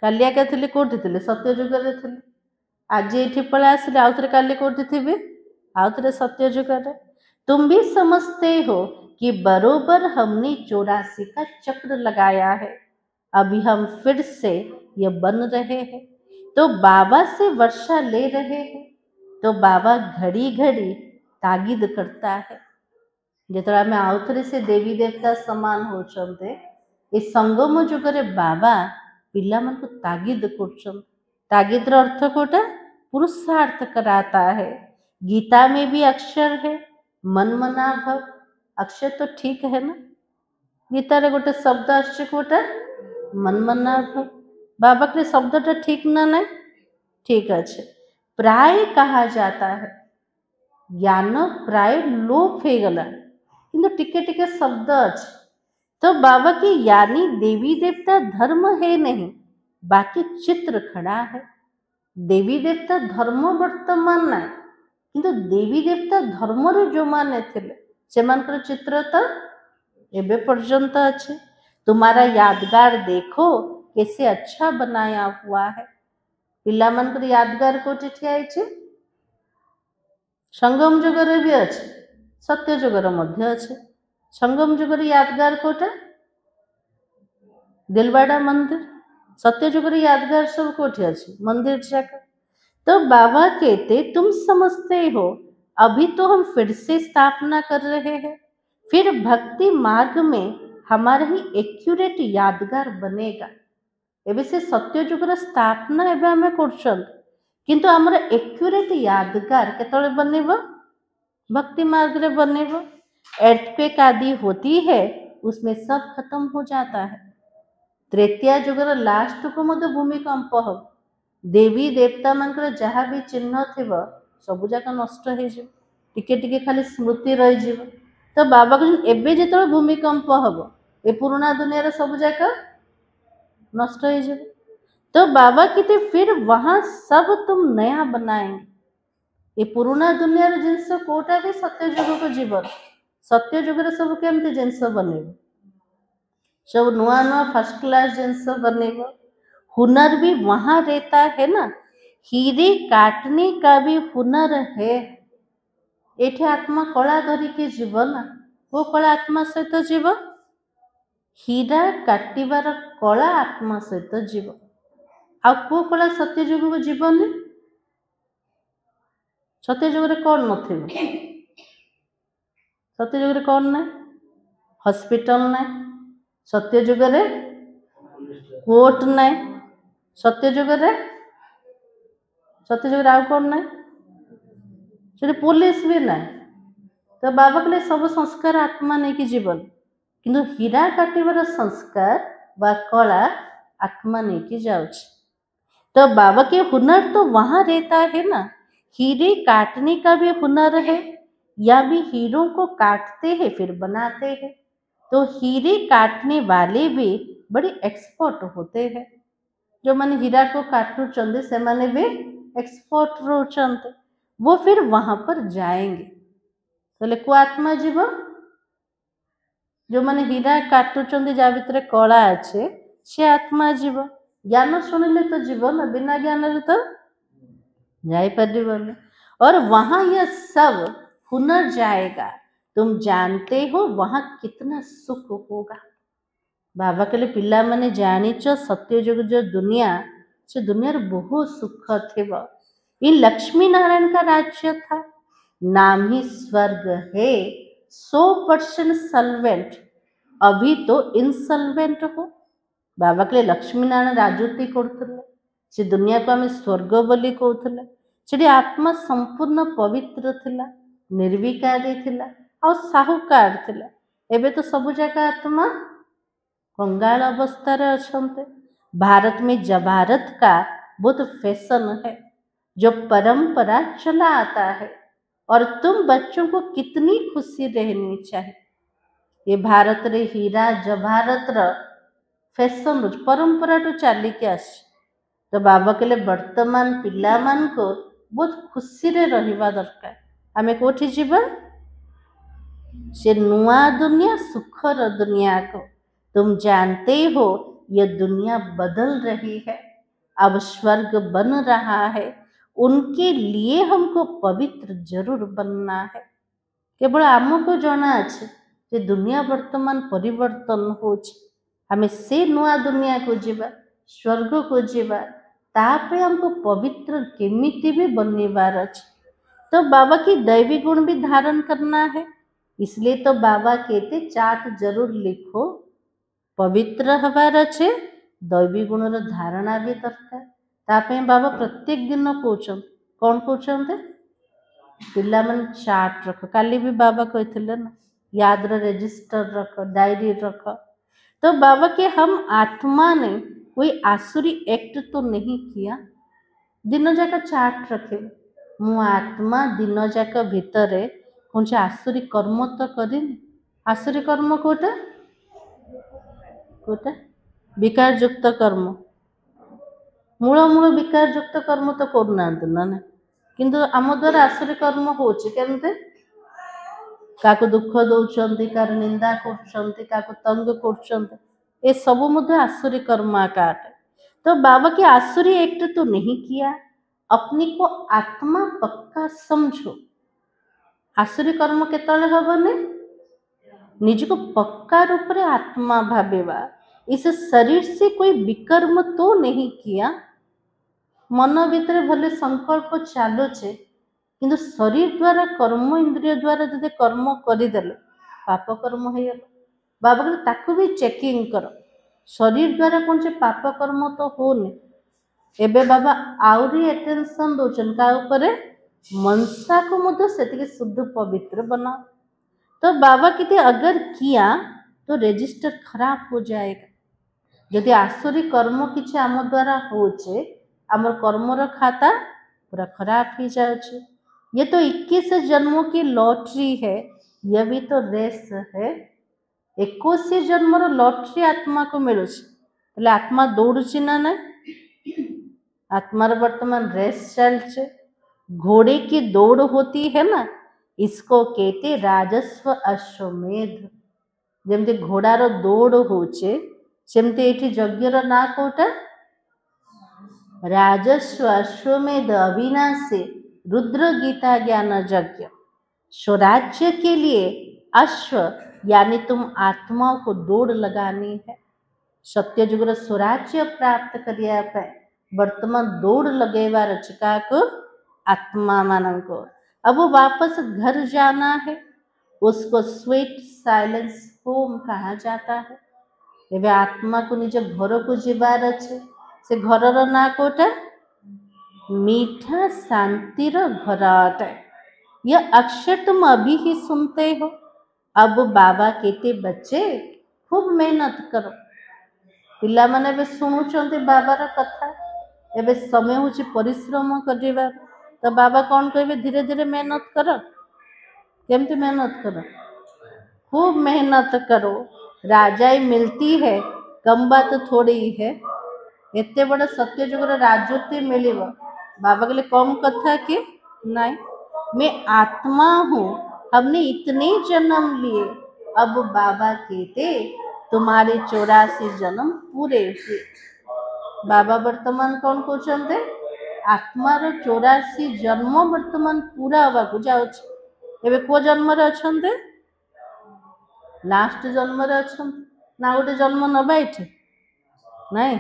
कालिया का थिले कोठी थिले सत्य जुग रे थिले आज ये पळे आसिले आउथरे काली कोठी थिबे आउथरे सत्य जुग रे। तुम भी समझते हो कि बरोबर हमने 84 का चक्र लगाया है, अभी हम फिर से ये बन रहे हैं। तो बाबा से वर्षा ले रहे हैं, तो बाबा घड़ी घड़ी तागिद करता है। जितरा में आउथरे से देवी देवता समान होचंते ए संगम जुगरे बाबा पिला मन को तागिद करछन। तागिद रो अर्थ कोटा पुरुषार्थ कराता है। गीता में भी अक्षर है मन मना भव, अक्षर तो ठीक है ना। गीता रे गोटे शब्द आछे कोटा मन मना भव, बाबा के शब्दटा ठीक ना ना ठीक अच्छे। प्राय कहा जाता है ज्ञान प्राय लोप हो गला किंतु टिके टिके शब्द अच्छे। तो बाबा की यानी देवी देवता धर्म है नहीं, बाकी चित्र खड़ा है। देवी देवता धर्म वर्तमान ना किंतु देवी देवता धर्म रे जो माने थिले सेमानकर चित्र तो एबे पर्यंत अच्छे। तुम्हारा यादगार देखो कैसे अच्छा बनाया हुआ है। पिला मनकर यादगार कोठी ठिया है संगम जुगर भी अच्छे, सत्य जुगर मध्य अच्छे। संगम जुगर यादगार कोटा दिलवाड़ा मंदिर, सत्य जुगर यादगार सब कोठी अच्छे मंदिर जाकर। तो बाबा कहते तुम समझते हो अभी तो हम फिर से स्थापना कर रहे हैं, फिर भक्ति मार्ग में हमारा ही एक्यूरेट यादगार बनेगा। एबे से सत्य जुगर स्थापना एबे हमें करछन किंतु हमारा एक्यूरेट यादगार केतळे बनेबो भक्ति मार्ग रे बनेबो। एर्थक्वेक आदि होती है उसमें सब खत्म हो जाता है। तृतीय जुगर लास्ट को मध्य भूमिकंप हो, देवी देवता मनकर जहाँ भी चिन्ह थिब सब जाक नष्ट हो टिके टिके खाली स्मृति रही जीव। तो बाबा कहते एबे जेतବେଳେ भूमिकंप हब ए पुराना दुनिया रे सब जाक नष्ट हो जाए। तो बाबा कहते फिर वहां सब तुम नया बनाएंगे। ये पुराना दुनिया रे जिनस कोटा भी सत्य जुग को जीवन सत्य जुग रे सब केमती जिनस बनेबो सब नुआ नुआ फर्स्ट क्लास जिनस बनेबो। हुनर भी वहां रहता है ना, हीरे काटने का भी हुनर है। एठे आत्मा कला धरी के जीवन वो कला आत्मा सहित जीव, हीरा काटिबार कला आत्मा सहित जीव। आ को कला सत्य जुग को जीवन सत्य जुग रे कौन नथिबो, सत्य जुग रे कौन ना हॉस्पिटल ना, सत्य जुग रे कोर्ट ना, सत्य जुग रे आउ कौन ना से पुलिस भी ना। तो बाबा के सब संस्कार आत्मा नहीं कि जीवन किंतु हीरा काटिबार संस्कार व कला आत्मा नहीं कि जाउछ। तो बाबा के हुनर तो वहां रहता है ना, हीरे काटने का भी हुनर है, या भी हीरों को काटते हैं फिर बनाते हैं। तो हीरे काटने वाले भी बड़े एक्सपर्ट होते हैं। जो मैंने हीरा को काटू चंदे से मैंने भी एक्सपर्ट रो चंदे वो फिर वहां पर जाएंगे। तो को आत्मा जीव जो मैंने हीरा काटू चंदे जा भीतर कला अच्छे से आत्मा जीव। ज्ञान शुणिले तो जीवन बिना ज्ञान रे तो जाई परिबन। और वहां यह सब हुनर जाएगा। तुम जानते हो वहां कितना सुख होगा। बाबा कहले पिला माने जानिच सत्य जुग जो दुनिया से दुनिया रे बहुत सुख थे। ये लक्ष्मी नारायण का राज्य था, नाम ही स्वर्ग है। 100% सल्वेंट, अभी तो इनसल्वेंट हो। बाबा कहले लक्ष्मी नारायण राजूती करथले से दुनिया को आम स्वर्ग बोली कहथले। से आत्मा संपूर्ण पवित्र थिला, निर्विकारी थिला और साहुकार थिला। एबे तो सब जगह आत्मा कंगाल अवस्था रे अछंते। भारत में जवारत का बहुत फैशन है, जो परंपरा चला आता है। और तुम बच्चों को कितनी खुशी रहनी चाहिए। ये भारत रे हीरा जवारत र फैशन परंपरा तो चलिके आस तो बाबा कहले वर्तमान पिला मान को बहुत खुशी रे रहिबा दरकार। आमे कोठी जीवा से नुआ दुनिया सुखर दुनिया को तुम जानते हो ये दुनिया बदल रही है, अब स्वर्ग बन रहा है, उनके लिए हमको पवित्र जरूर बनना है। केवल आमको जना अच्छे जे दुनिया वर्तमान परिवर्तन होछ, हमें से नुआ दुनिया को जीवा स्वर्ग को जीवा तापे हमको पवित्र केमिति भी बनवार अच्छे। तो बाबा की दैवी गुण भी धारण करना है, इसलिए तो बाबा कहते चार्ट जरूर लिखो, पवित्र हवार अच्छे दैवी गुण धारणा भी दरकार। तापे बाबा प्रत्येक दिन कहते कौन कहते पिला मन चार्ट रख, काली भी बाबा कहते ना याद रजिस्टर रख, डायरी रख। तो बाबा के हम आत्मा ने कोई आसुरी एक्ट तो नहीं किया, दिन जाक चार्ट रखे मु आत्मा दिन जाक भितर कौन से आसुरी कर्म तो करिनी। आसुरी कर्म कोटा कोटा विकार युक्त कर्म, मूल मूल विकार युक्त कर्म तो करना ना, किंतु आम द्वारा आसुरी कर्म होची केमते काको दुख दौरान कार निंदा कर तंग कर, ये सब मुझे आसुरी कर्म काट। तो बाबा की आसुरी एक्ट तो नहीं किया, अपने को आत्मा पक्का समझो। आसुरी कर्म केतले हबने निज को पक्का रूप में आत्मा भावेवा, इस शरीर से कोई विकर्म तो नहीं किया, मन भीतर भले संकल्प चलुचे किंतु शरीर द्वारा कर्म इंद्रिय द्वारा जब कर्म करदेले पाप कर्म हो गला। बाबा कहते ताकू भी चेकिंग कर, शरीर द्वारा कौन से पाप कर्म तो होनी। एबे बाबा आउरी अटेंशन दौन का उपरे मनसा को मुझे से शुद्ध पवित्र बना। तो बाबा कहते अगर किया तो रजिस्टर खराब हो जाएगा। यदि आसुरी कर्म किसी आम द्वारा होचे आमर कर्मर खाता पूरा खराब हो जाए। ये तो 21 जन्मों की लॉटरी है, यह भी तो रेस है। 21 जन्मर लॉटरी आत्मा को मिलू, आत्मा दौड़ी ना ना, आत्मार वर्तमान रेस चलचे। घोड़े की दौड़ होती है ना, इसको कहते राजस्व अश्वमेध। जमती घोड़ार दौड़ होचे सेमती एठी यज्ञर ना कोटा राजस्व अश्वमेध अविनाशी रुद्र गीता ज्ञान यज्ञ। स्वराज्य के लिए अश्व यानी तुम आत्माओं को दौड़ लगानी है। सत्य जुगर स्वराज्य प्राप्त करिया पाए वर्तमान दौड़ लगेवा रचका को आत्मा मान को। अब वो वापस घर जाना है, उसको स्वीट साइलेंस होम कहा जाता है। एवं आत्मा को निज घर को जीवार अच्छे, से घर ना कोटा मीठा शांतिर घर अटे। यह अक्षर तुम अभी ही सुनते हो। अब बाबा कहते बच्चे खूब मेहनत करो। पिला माने बे शुणुचंती बाबार कथा, एबे समय होची परिश्रम करिवार। तो बाबा कौन कहे धीरे धीरे मेहनत करो। केमती मेहनत करो, खूब मेहनत करो। राजाई मिलती है, कम बात थोड़ी है। एते बड़ा सत्य जुगर राजत्व मिल बाबा के लिए कम कथा के नहीं। मैं आत्मा हूँ, हमने इतने जन्म लिए। अब बाबा कहते तुम्हारे 84 जन्म पूरे हुए। बाबा वर्तमान कौन कहते आत्मार 84 जन्म वर्तमान पूरा हवा को जाउछ। एबे को जन्म रे अछंते लास्ट जन्म रे अछंते ना गोटे जन्म नबा एठे नहीं।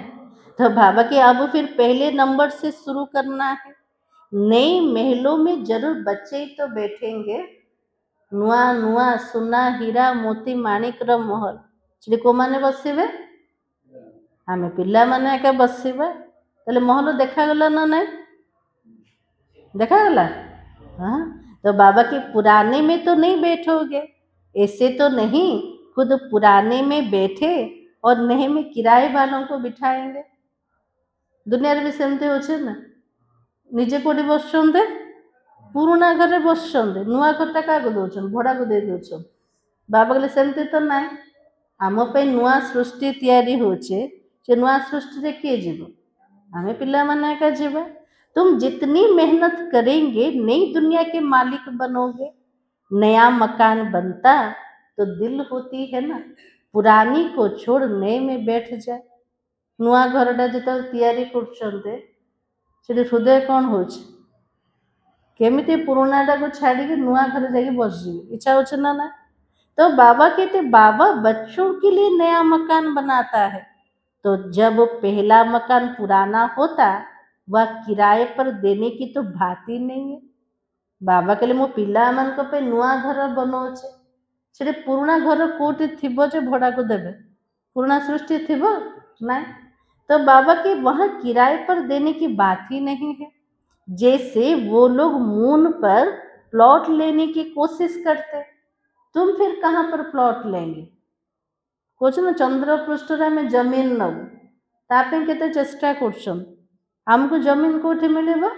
तो बाबा के अब फिर पहले नंबर से शुरू करना है। नए महलों में जरूर बच्चे तो बैठेंगे, नुआ नुआ सुना हीरा मोती माणिक र महल श्री को माने बसवे आम पिला माने एका बसवे तले महल देखागला ना नहीं देखागला। हाँ तो बाबा के पुराने में तो नहीं बैठोगे, ऐसे तो नहीं खुद पुराने में बैठे और नए में किराए वालों को बिठाएंगे। दुनिया भी सेमती होचे ना, निजे कोटी बसुंदे पुराना घर बसुंदे नुआ घरटा क्या दौन भड़ा को दे दौन। बाबा कहले सेमती तो ना, आम पे नुआ सृष्टि तैयारी होचे, से नुआ सृष्टि रे किए जीव आमे पिला माने का जीवा। तुम जितनी मेहनत करेंगे नई दुनिया के मालिक बनोगे। नया मकान बनता तो दिल होती है ना, पुरानी को छोड़ नए में बैठ जाए। नुआ घरटा जो तैयारी करछन्ते सेठी हृदय कौन होछि, केमिति पुराणाटा को छाड़ी नुआ घर जाके बसजिबे, इच्छा होछि ना ना। तो बाबा कहते बाबा बच्चों के लिए नया मकान बनाता है। तो जब पहला मकान पुराना होता वह किराए पर देने की तो बात ही नहीं है। बाबा कहले मो पिला मान को पे नुआ घर बनौछे, सेटे पुराना घर कोठी थिबो जे भड़ा को देबे, पुराना सृष्टि थिबो ना। तो बाबा के वहां किराए पर देने की बात ही नहीं है। जैसे वो लोग मून पर प्लॉट लेने की कोशिश करते, तुम फिर कहाँ पर प्लॉट लेंगे? कौन ना चंद्र पृष्ठ में जमीन नबू तापे केते चेष्टा करछन, हमको जमीन कोठी मिलेबो?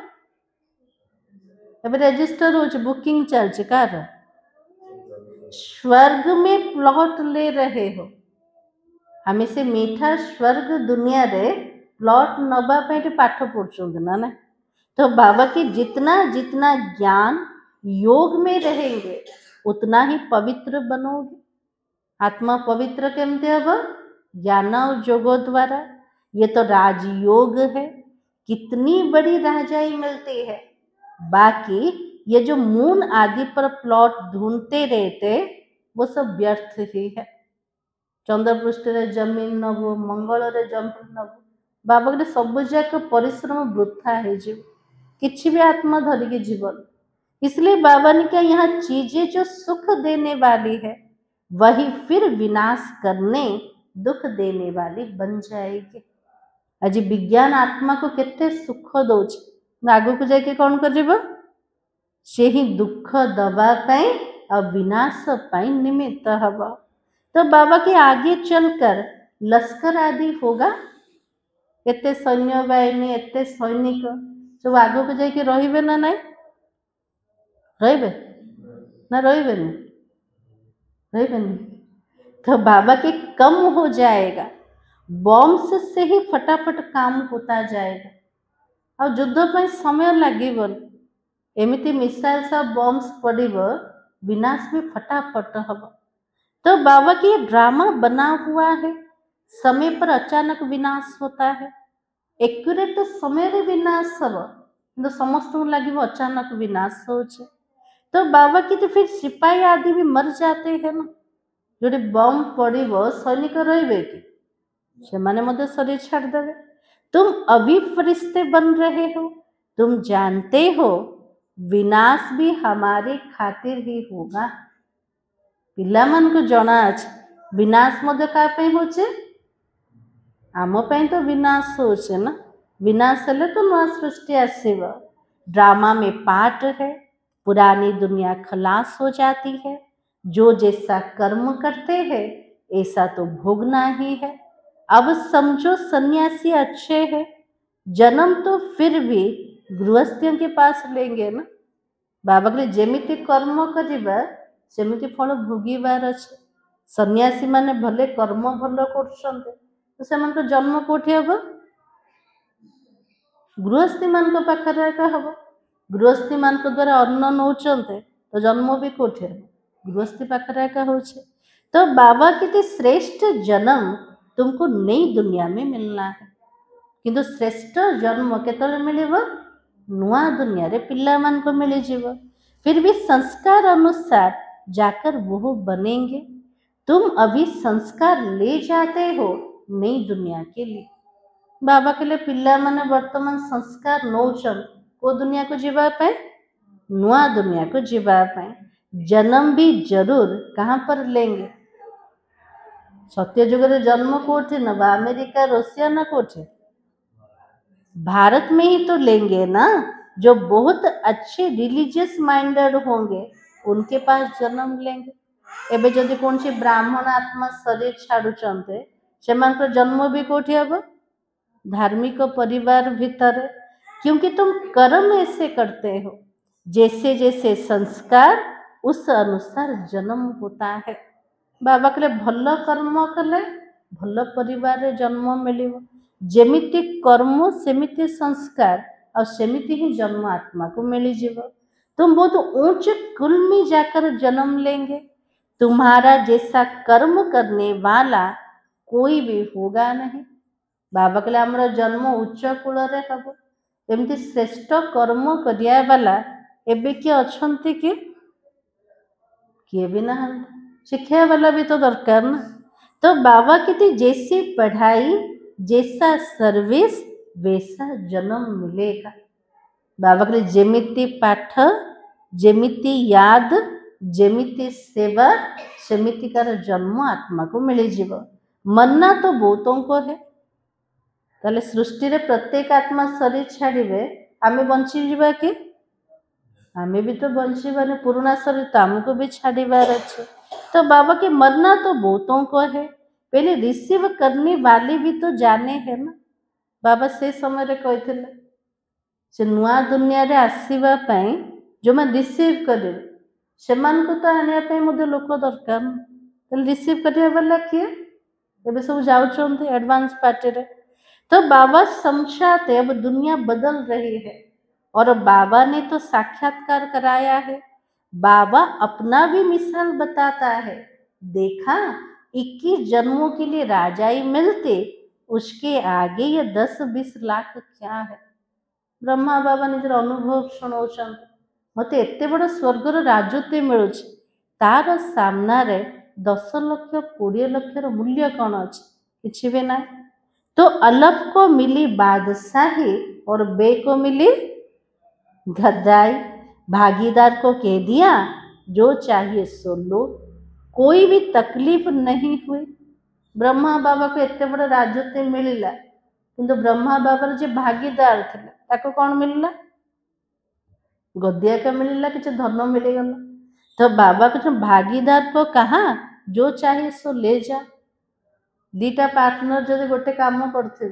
एबे रजिस्टर होछ, बुकिंग चलছে कार स्वर्ग में प्लॉट ले रहे हो। हमें से मीठा स्वर्ग दुनिया रे प्लॉट नबा पे पाठ पढ़छन ना ना। तो बाबा की जितना जितना ज्ञान योग में रहेंगे उतना ही पवित्र बनोगे। आत्मा पवित्र केमते हब? ज्ञान और जोगो द्वारा। ये तो राजयोग है, कितनी बड़ी राजाई मिलती है। बाकी ये जो मून आदि पर प्लॉट ढूंढते रहते वो सब व्यर्थ ही है। चंद्र पृष्ठ रे जमीन नबो, मंगल रे जमीन नबो, बाबा के सब जाक परिश्रम वृथा है जीव, किछि भी आत्मा धरिके जीवन। इसलिए बाबा ने कहा यहाँ चीजें जो सुख देने वाली है वही फिर विनाश करने दुख देने वाली बन जाएगी। आज विज्ञान आत्मा को केते सुख दौच, आगु को जाके कौन करिबो? से ही दुख दबा पाई और विनाश पाई निमित्त हब। तो बाबा के आगे चलकर लश्कर आदि होगा, एते सैन्य बाहिनी एते सैनिक सब आगु को जाके रहिबे ना नहीं? रहिबे ना रहिबेनी? रहिबेनी। तो बाबा के कम हो जाएगा, बॉम्ब से ही फटाफट काम होता जाएगा और युद्ध पर समय लगे। एमिति मिसाइल सब बॉम्ब्स पड़िबो, विनाश भी फटाफट हब। तो बाबा की ड्रामा बना हुआ है, समय पर अचानक विनाश होता है। एक्यूरेट समय रे विनाश हब, तो समस्त लगे अचानक विनाश हो। तो बाबा की तो फिर सिपाही आदि भी मर जाते हैं ना। जो बम पड़ो सैनिक रे कि से माने मध्य शरीर छाड़ देवे। तुम अभी फरिश्ते बन रहे हो, तुम जानते हो विनाश भी हमारे खातिर ही होगा। पिला मन को जना अछि विनाश मध्य का पे होचे, आम पे तो विनाश होचे ना। विनाश हेले तो नया सृष्टि आसीब। ड्रामा में पार्ट है, पुरानी दुनिया खलास हो जाती है। जो जैसा कर्म करते हैं ऐसा तो भोगना ही है। अब समझो सन्यासी अच्छे हैं, जन्म तो फिर भी गृहस्थियों के पास लेंगे ना। बाबा के जेमिति कर्म करिबा सेमिति फल भोगिबार अछि। सन्यासी माने भले कर्म भल करछन्ते तो सेमानक जन्म कोठी हबो? गृहस्थी मान को पाखरे एका हबो। गृहस्थी मान को द्वारा अन्न नौचन्ते तो जन्म भी कोठी हबो? गृहस्थी पाखरे एका होछे। तो बाबा के श्रेष्ठ जन्म तुमको नई दुनिया में मिलना है, किंतु श्रेष्ठ जन्म केतले मिलिबो? नुआ दुनिया रे पिला मान को मिली जीवो। फिर भी संस्कार अनुसार जाकर वो बनेंगे। तुम अभी संस्कार ले जाते हो नई दुनिया के लिए। बाबा के लिए पिला माने वर्तमान संस्कार नौचन को दुनिया को जीवा पाए, नुआ दुनिया को जीवा पाए। जन्म भी जरूर कहाँ पर लेंगे? सत्य जुग रे जन्म कोठे न, अमेरिका रशिया न कोठे, भारत में ही तो लेंगे ना। जो बहुत अच्छे रिलीजियस माइंडेड होंगे उनके पास जन्म लेंगे। एबे जदि कौन सी ब्राह्मण आत्मा शरीर छाड़ुचंते सेमानकर जन्म भी कोठी हबो? धार्मिक परिवार भीतर। क्योंकि तुम कर्म ऐसे करते हो, जैसे जैसे संस्कार उस अनुसार जन्म होता है। बाबा कहले भल कर्म कले भल परिवार रे जन्म मिलिबो। जेमिति कर्म सेमिति संस्कार और सेमिति ही जन्म आत्मा को मिली जीव। तुम बहुत ऊंच कुल में जाकर जन्म लेंगे, तुम्हारा जैसा कर्म करने वाला कोई भी होगा नहीं। बाबा कहले आमर जन्म उच्च कूल हम, एमती श्रेष्ठ कर्म करिया वाला एबे किए अछंती कि किए भी ना, शिक्षा वाला भी तो दरकार ना। तो बाबा कहते जैसी पढ़ाई जैसा सर्विस वैसा जन्म मिलेगा। बाबा कहले जेमिति पाठ जेमिति याद जेमिति सेवा सेमितिकार जन्म आत्मा को मिली जीव। मरना तो बहुतों को है, ताले सृष्टि रे प्रत्येक आत्मा शरीर छाड़िबे आमे बंची जीवा कि आमे भी तो बंचीबाने, पुराना शरीर तो आमको भी छाड़ीबार अच्छे। तो बाबा के मरना तो बहुतों को है, पहले रिसीव करने वाले भी तो जाने है ना। बाबा से समय रे कहते से नुआ दुनिया रे आसीबा पई जो मैं रिसीव करे सेमान को तो आने पे मुझे लोक दरकार ना। तो रिसीव करने वाला किए एबे सब जाउछंते एडवांस पार्टी रे। तो बाबा समझाते अब दुनिया बदल रही है और बाबा ने तो साक्षात्कार कराया है। बाबा अपना भी मिसाल बताता है, देखा 21 जन्मों के लिए राजा ही मिलते, उसके आगे ये 10-20 लाख क्या है। ब्रह्मा बाबा निजर अनुभव शुणाउछन, मते एते बड़ स्वर्गर राजत्व मिलुछि, तार सामना रे 10 लाख 20 लाख रो मूल्य कौन अछि, किछि भी ना। तो अलफ को मिली बादशाही और बे को मिली गद्दाई। भागीदार को कह दिया जो चाहिए सो लो, कोई भी तकलीफ नहीं हुई। ब्रह्मा बाबा को एते बड़ राजत्व मिलला, किंतु ब्रह्मा बाबा जे भागीदार थे ताको कौन मिलला, गद्दिया का मिलला, किसी धन मिलगला। तो बाबा को भागीदार को कहा जो चाहिए सो ले जा। दीटा पार्टनर जदि गोटे काम करते,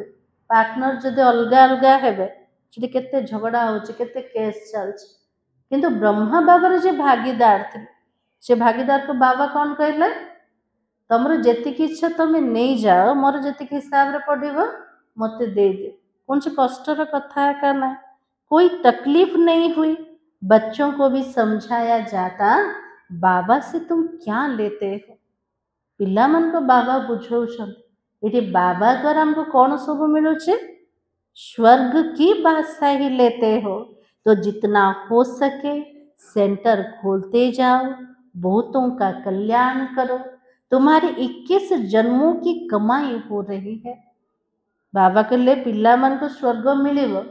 पार्टनर जदि अलग अलग हेबे सेठी केते झगड़ा होचे, केते केस चलছে, किंतु ब्रह्मा बाबार जे भागीदार थे से भागीदार को बाबा कौन कहले, तुमर जेति इच्छा तुम नहीं जाओ, मोर जेति हिसाब रे पड़िबो मते दे दे। कौन से कष्टर कथा है का ना, कोई तकलीफ नहीं हुई। बच्चों को भी समझाया जाता बाबा से तुम क्या लेते हो। पिला मन को बाबा बुझाउछन, ये बाबा द्वारा हमको कौन सब मिलुचे, स्वर्ग की भाषा ही लेते हो। तो जितना हो सके सेंटर खोलते जाओ, बहुतों का कल्याण करो, तुम्हारी 21 जन्मों की कमाई हो रही है। बाबा कहले पिला मन को स्वर्ग मिलिबो,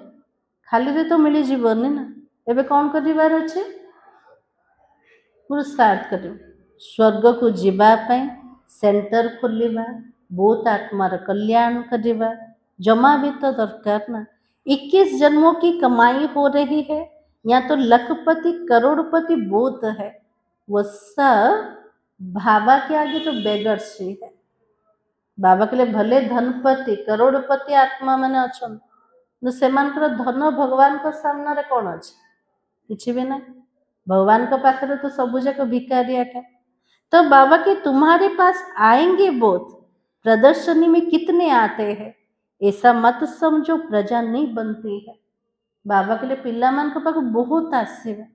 खाली रे तो मिली जीवनी ना। एबे कौन करिबार अछि, पुरुषार्थ करियो स्वर्ग को जीवा पई सेंटर खोलिबा, बहुत आत्मार कल्याण करिबा, जमा भी तो दरकार ना। 21 जन्मों की कमाई हो रही है, यहाँ तो लखपति करोड़पति बहुत है, वो सब बाबा के आगे तो बेगर्स ही है। बाबा के लिए भले धनपति करोड़पति आत्मा मैंने अच्छा सेमानकर धन भगवान को सामने रे कौन अच्छे, किसी भी ना। भगवान के पाखरे तो सब जाक भिकारिया का। तो बाबा के तुम्हारे पास आएंगे बहुत, प्रदर्शनी में कितने आते हैं, ऐसा मत समझो प्रजा नहीं बनती है। बाबा के लिए पिला मान के पाख बहुत आसवे,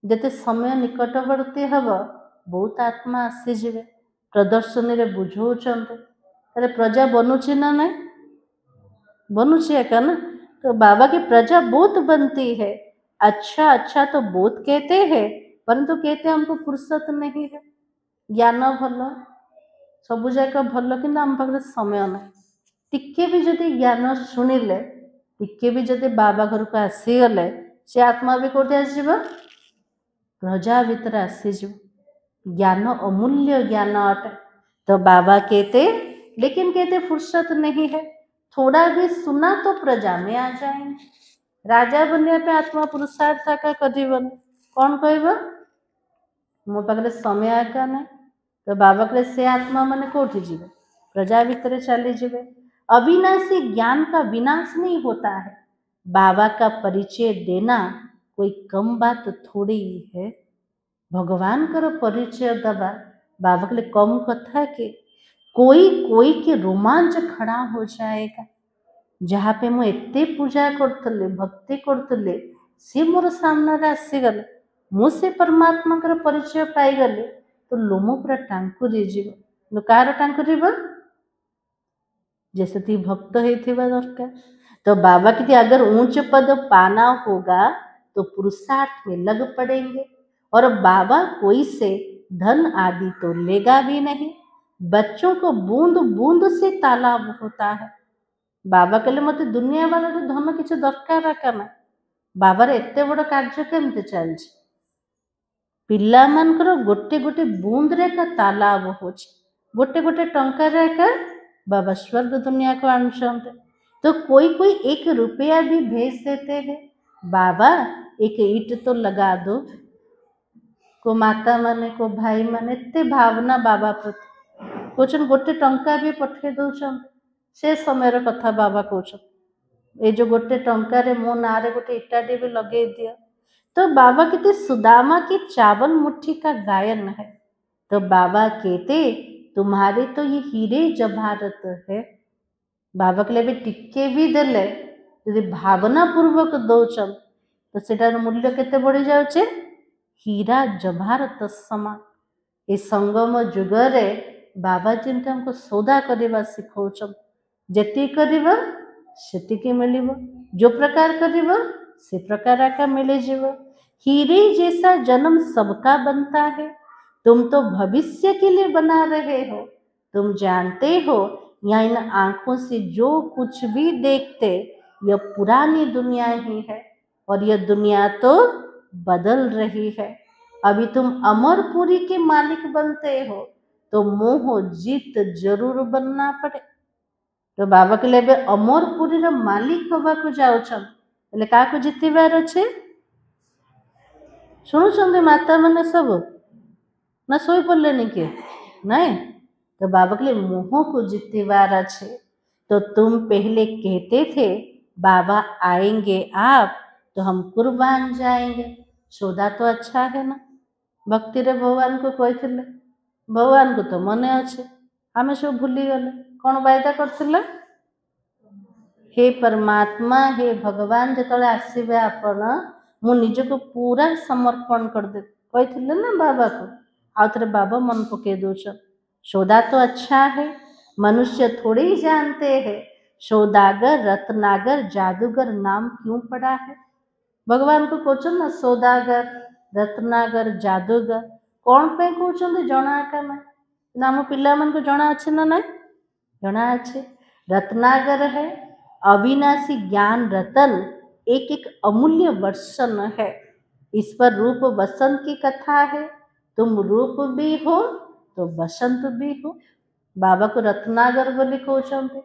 जते समय निकटवर्ती हम बहुत आत्मा आसीजे प्रदर्शनी रे बुझौचंते, अरे प्रजा बनुची ना नहीं बनुची है का ना। तो बाबा की प्रजा बहुत बनती है, अच्छा अच्छा तो बहुत कहते हैं, परंतु कहते हमको फुर्सत नहीं है। ज्ञान भल सब जाक भल, कि आम पाखे समय ना, टिके भी जदि ज्ञान शुणिले, टिके भी जदि बाबा घर को आसीगले, से आत्मा भी कौटे आसब, प्रजा भितर आसीज। ज्ञान अमूल्य ज्ञान अटे। तो बाबा कहते, लेकिन कहते फुर्सत नहीं है, थोड़ा भी सुना तो प्रजा में आ जाएंगे। राजा बनने पे आत्मा पुरुषार्थ का करीबन कौन कहब, मो पाखे समय आका ना। तो बाबा कहले से आत्मा मैंने कौटी जीवे, प्रजा भितर चली जीवे। अविनाशी ज्ञान का विनाश नहीं होता है, बाबा का परिचय देना कोई कम बात थोड़ी है। भगवान का परिचय दबा बाबा के लिए कम कथा के, कोई कोई के रोमांच खड़ा हो जाएगा। जहाँ पे मु एते पूजा करतले भक्ति करतले सी मोर सामने आसीगले मु से परमात्मा परिचय पाईगले तो लोम पूरा टांकुरी जीव कार टांकुरी जैसे भक्त होइथिबा दरकार। तो बाबा की अगर ऊंच पद पाना होगा तो पुरुषार्थ में लग पड़ेंगे और बाबा कोई से धन आदि तो लेगा भी नहीं। बच्चों को बूंद बूंद से तालाब होता है। बाबा कहले मते दुनिया वाला धन किसी दरकार रखा ना बाबार एत बड़ कार्य केमती चलछि पिला मानकर गोटे गोटे बूंद रे का तालाब होछि गोटे गोटे टंका रे का बाबा स्वर्ग दुनिया को आनुचंते। तो कोई एक रुपया भी भेज देते हैं बाबा एक ईट तो लगा दो को माता माने को भाई माने एते भावना बाबा प्रति कौन गोटे टंका भी पठे दौरान से समय कथा बाबा कौन ये जो गोटे टंकार मो ना रे गोटे इटाटे भी लगे दिया। तो बाबा कहते सुदामा की चावल मुट्ठी का गायन है। तो बाबा कहते तुम्हारे तो ये हीरे जवाहरत है। बाबा के लिए टिके भी देले यदि भावना पूर्वक दौचन तो सेटार मूल्य केते बढ़ी जाउचे हीरा जवाहरत समान। ये संगम जुगरे बाबा चिंता हमको सौदा करवा सिखौचन जेती करवा सेतिके मिलिबो जो प्रकार करिबो से प्रकार का मिले जीव। हीरे जैसा जन्म सबका बनता है तुम तो भविष्य के लिए बना रहे हो। तुम जानते हो यहाँ इन आंखों से जो कुछ भी देखते यह पुरानी दुनिया ही है और यह दुनिया तो बदल रही है। अभी तुम अमरपुरी के मालिक बनते हो तो मोह जीत जरूर बनना पड़े। तो बाबा के लिए अमरपुरी मालिक हवा को जाऊँ क्या जितबार अच्छे शुणुं माता मैंने सब ना शोई पड़े किए नहीं। तो बाबा के लिए मोह को जितबार अच्छे। तो तुम पहले कहते थे बाबा आएंगे आप तो हम कुर्बान जाएंगे सौदा तो अच्छा है ना। भक्ति रे भगवान को कहते भगवान को तो मने अच्छे आम सब भूली गले कौन वायदा करथिले हे परमात्मा हे भगवान जो आसबे आपण मु निज को पूरा समर्पण कर दे कहते ना बाबा को आउ थे बाबा मन पके दौन सौदा तो अच्छा है। मनुष्य थोड़े ही जानते हैं सौदागर रत्नागर जादूगर नाम क्यों पड़ा है। भगवान को कहते ना सौदागर रत्नागर जादूगर कौन पे कहते जना का नाम पिला मन को जना अच्छे ना ना जना अच्छे। रत्नागर है अविनाशी ज्ञान रतन एक एक अमूल्य वर्षन है। इस पर रूप वसंत की कथा है तुम रूप भी हो तो बसंत भी हो। बाबा को रत्नागर बोली कहते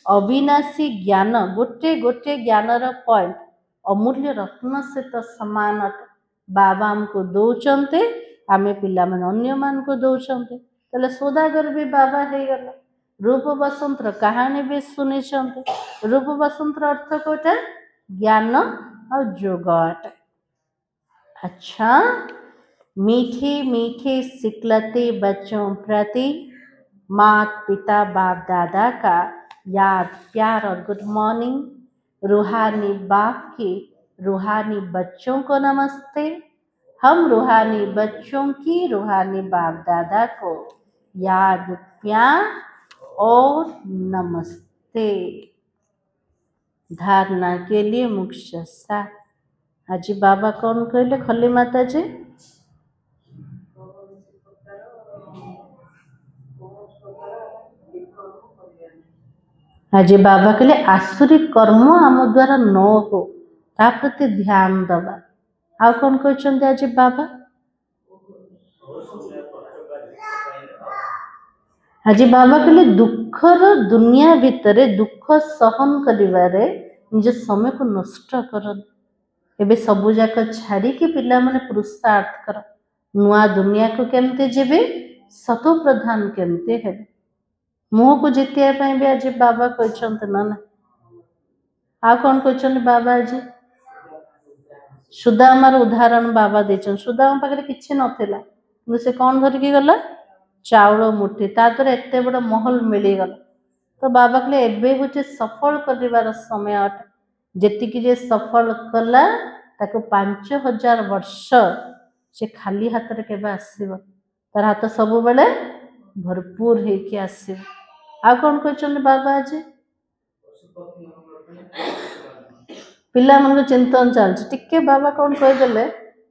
अविनाशी ज्ञान गोटे गोटे ज्ञानर पॉइंट अमूल्य रत्न से तो समान अटे। बाबा हमको दौचंते आमे पिला मन अन्य मान को दौचंते तले सौदागर भी बाबा हो गला। रूप बसंत कहानी भी सुनी रूप बसंत अर्थ कोटा ज्ञान और जोग अटे। अच्छा मीठे मीठे सिकलते बच्चों प्रति मात पिता बाप दादा का याद प्यार और गुड मॉर्निंग। रूहानी बाप की रूहानी बच्चों को नमस्ते। हम रूहानी बच्चों की रूहानी बाप दादा को याद प्यार और नमस्ते। धारणा के लिए मुख्य साथ आज बाबा कौन कहले खली माता जी आज बाबा कहले आसुरी कर्म आम द्वारा न हो ता प्रति ध्यान दबा आ कौन कहते आज बाबा आज बाबा कहले दुखर दुनिया भितर दुख सहन करिवारे निज समय को नष्ट कर एबे सबु जाक छाड़ी के पिला माने पुरुषार्थ कर नुआ दुनिया को केमते जेबे सतो प्रधान केमते है मुह को जितिया पाए भी आज बाबा कहते ना ना आ कौन कहते बाबा आज सुदामार उदाहरण बाबा देछन। सुदामा पाखे किछि नथिला से कौन धरिकी गला चाउल मुठी ता द्वारा एत बड़ महल मिलीगला तो बाबा कहले एबे होचे सफल करिवार समय अटे जेतिकी जे सफल कला ताको 5000 वर्ष से खाली हाथ रे केबे आसीबो तार हाथ सब बेले भरपूर हेकि आसीबो आ कोन कहचन बाबा आज पिला मन चिंतन चलछि टिके बाबा कोन कह देले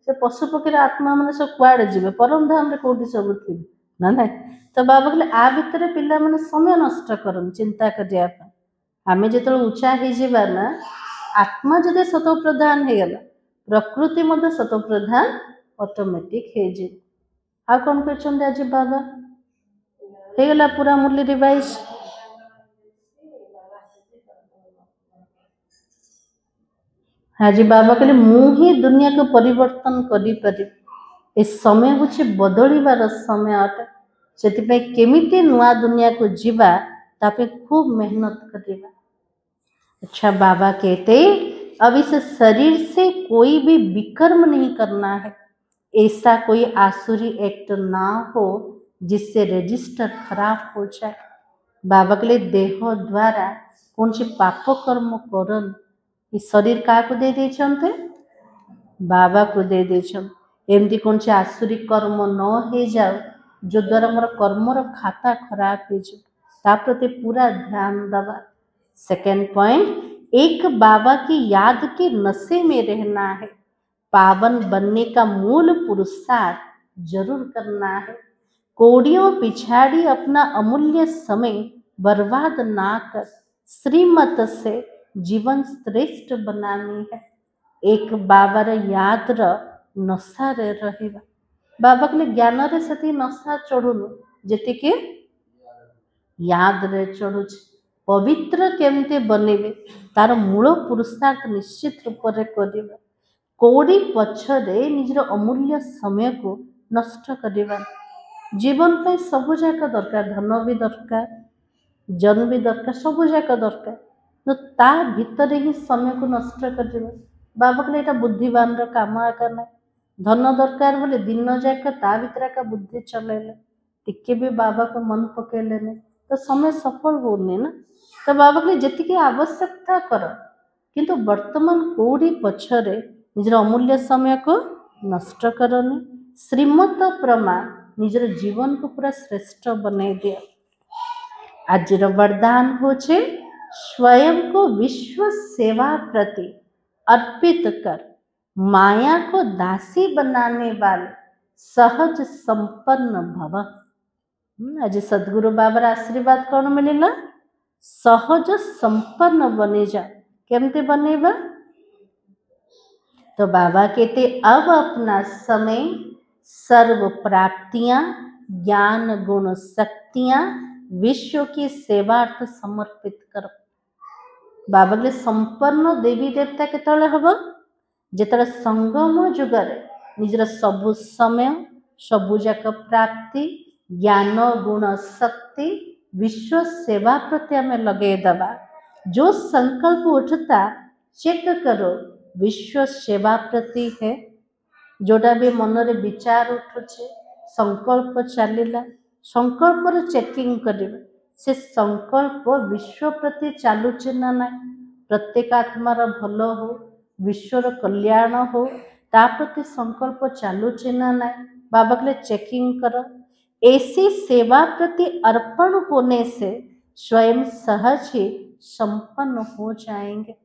से पशु पक्षी आत्मा मैंने सब कुआड़े जीवे परम धाम कौटी सब थी ना ना तो बाबा कहले आ भितर पिला मैंने समय नष्ट करन चिंता करने आम जो ऊंचा हो ना आत्मा जदि सतो प्रधान हो गला प्रकृति मध्य सतो प्रधान ऑटोमेटिक हो कौन कहते आज बाबा हो गला पूरा मुरली रिवाइज आज बाबा कहले मु ही दुनिया को परिवर्तन करी पारि ए समय हूँ बदलवार समय अटे से केमिति नुआ दुनिया को जीवा तापे खूब मेहनत करवा। अच्छा बाबा कहते अब इस शरीर से कोई भी विकर्म नहीं करना है ऐसा कोई आसुरी एक्ट ना हो जिससे रजिस्टर खराब हो जाए। बाबा के लिए देह द्वारा कौन सी पाप कर्म करन इस शरीर का को दे देछन्ते बाबा को दे देछन एमती कौन से आसुरी कर्म न हो जाओ जो द्वारा मोर कर्मर खाता खराब हो जाए प्रति पूरा ध्यान दबा। सेकेंड पॉइंट एक बाबा की याद के नशे में रहना है पावन बनने का मूल पुरुषार्थ जरूर करना है कोड़ियों पिछाड़ी अपना अमूल्य समय बर्बाद ना कर श्रीमत से जीवन श्रेष्ठ बनानी है एक बाबार याद नशा रे रहिबा बाबा के ज्ञान रे सती नशा चढ़ुनु जेतिके याद रे चढ़ु पवित्र केमते बनेबे तार मूल पुरुषार्थ निश्चित रूप से करिबा कौड़ी पछरे निजर अमूल्य समय को नष्ट करिबा जीवन पे सब जाक दरकार धन भी दरकार जन भी दरकार सब जाक दरकार तो ता भीतर ही समय को नष्ट कर बाबा कहले एटा बुद्धिमान रो काम आका ना धन दरकार बोले दिन जाक ता भीतर का बुद्धि चलेले टिके भी बाबा को मन पकेले तो समय सफल होने ना तो बाबा कहले जेतिके आवश्यकता कर किंतु वर्तमान कोड़ी पछरे निजर अमूल्य समय को नष्ट करनी श्रीमत प्रमाण निजर जीवन को पूरा श्रेष्ठ बना दिया। आज वरदान हो स्वयं को विश्व सेवा प्रति अर्पित कर माया को दासी बनाने वाले सहज संपन्न भव। आज सदगुरु बाबा आशीर्वाद कौन मिलला सहज संपन्न बने जा केमते बनेबा तो बाबा कहते अब अपना समय सर्व प्राप्तियां ज्ञान गुण शक्तियां विश्व की सेवार्थ समर्पित करो। बाबा कहले संपन्न देवी देवता केतले हबो जेतले संगम जुगरे निजर सबु समय सबु जाक प्राप्ति ज्ञान गुण शक्ति विश्व सेवा प्रति आम लगे दबा जो संकल्प उठता चेक करो विश्व सेवा प्रति है जोटा भी मन रे विचार उठुचे संकल्प चलिला संकल्प चेकिंग करिबे से संकल्प विश्व प्रति चालुचे ना ना प्रत्येक आत्मार भल हो विश्वर कल्याण हो ता प्रति संकल्प चालुचे ना ना बाबा कहले चेकिंग कर ऐसी सेवा प्रति अर्पण होने से स्वयं सहज ही संपन्न हो जाएंगे।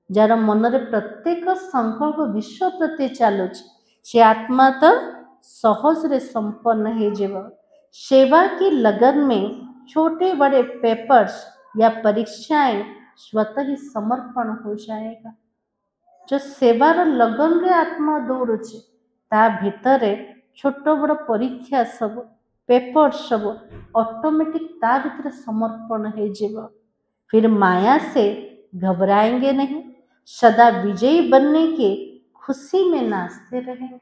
जार मन रे प्रत्येक संकल्प विश्व प्रति चालुचे से आत्मा तो सहज रे संपन्न हो जाए। सेवा की लगन में छोटे बड़े पेपर्स या परीक्षाएं स्वतः ही समर्पण हो जाएगा। जो सेवार लगन रे आत्मा दौड़ुचे ता भितर छोट बड़ परीक्षा सब पेपर सब ऑटोमेटिक ता भीतर समर्पण हो जाए। फिर माया से घबराएंगे नहीं सदा विजयी बनने के खुशी में नाचते रहेंगे।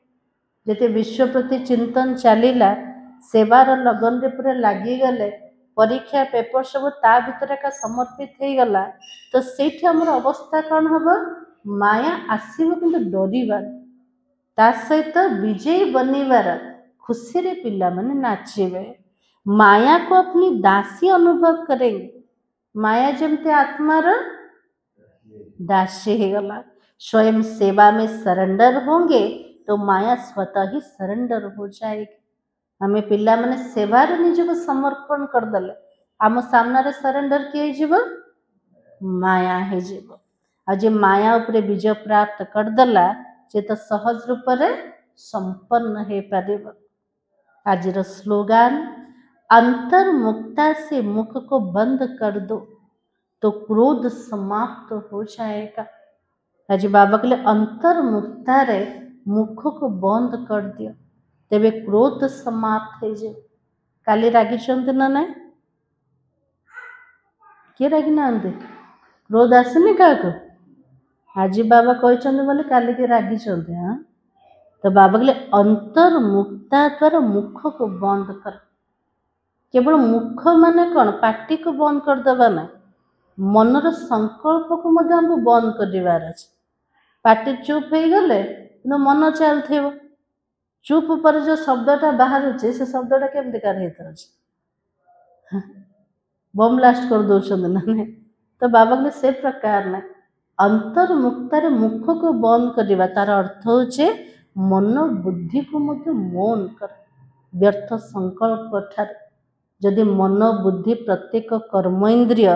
जैसे विश्व प्रति चिंतन चलिला सेवार लगन रे पूरा लगी गले परीक्षा पेपर सब ता भीतर का समर्पित हो गला तो सेठी हमर अवस्था कौन हम माया आसब कि डरबार ता सहित विजयी बनवार खुशी रे पिला माने नाचिबे माया को अपनी दासी अनुभव करेंगे माया जमते आत्मार दासी गला। स्वयं सेवा में सरेंडर होंगे तो माया स्वतः ही सरेंडर हो जाएगी। आम पिला माने सेवार निजको समर्पण करदेले आम सामने सरेंडर किए जीव माया है जीव। आज माया उपरे विजय प्राप्त करदेला जे तो सहज रूप से संपन्न हो पार। आज स्लोगान अंतर्मुक्ता से मुख को बंद कर दो तो क्रोध समाप्त हो जाएगा। आज बाबा कहले अंतर्मुक्ता रे मुख को बंद कर दियो तेबे क्रोध समाप्त हो जाए। काली रागी ना ना किए रागी ना क्रोध आसनी क्या आज बाबा कहते बोले काली के रागी। हाँ तो बाबा कहले अंतर्मुक्ता द्वारा मुख को बंद कर। केवल मुख माने कौन पार्टी को बंद करदेवा ना मनर संकल्प को हमको बंद कर पार्टी चुप हो गले कि मन चलते चुप पर जो शब्दटा बाहर से शब्दटा केमती कार बम ब्लास्ट कर दौरान ना नहीं। तो बाबा कहले से प्रकार ना अंतर्मुक्तार मुख को बंद करवा तार अर्थ होचे मन बुद्धि को मौन कर व्यर्थ संकल्प ठार जदि मन बुद्धि प्रत्येक कर्म इंद्रिय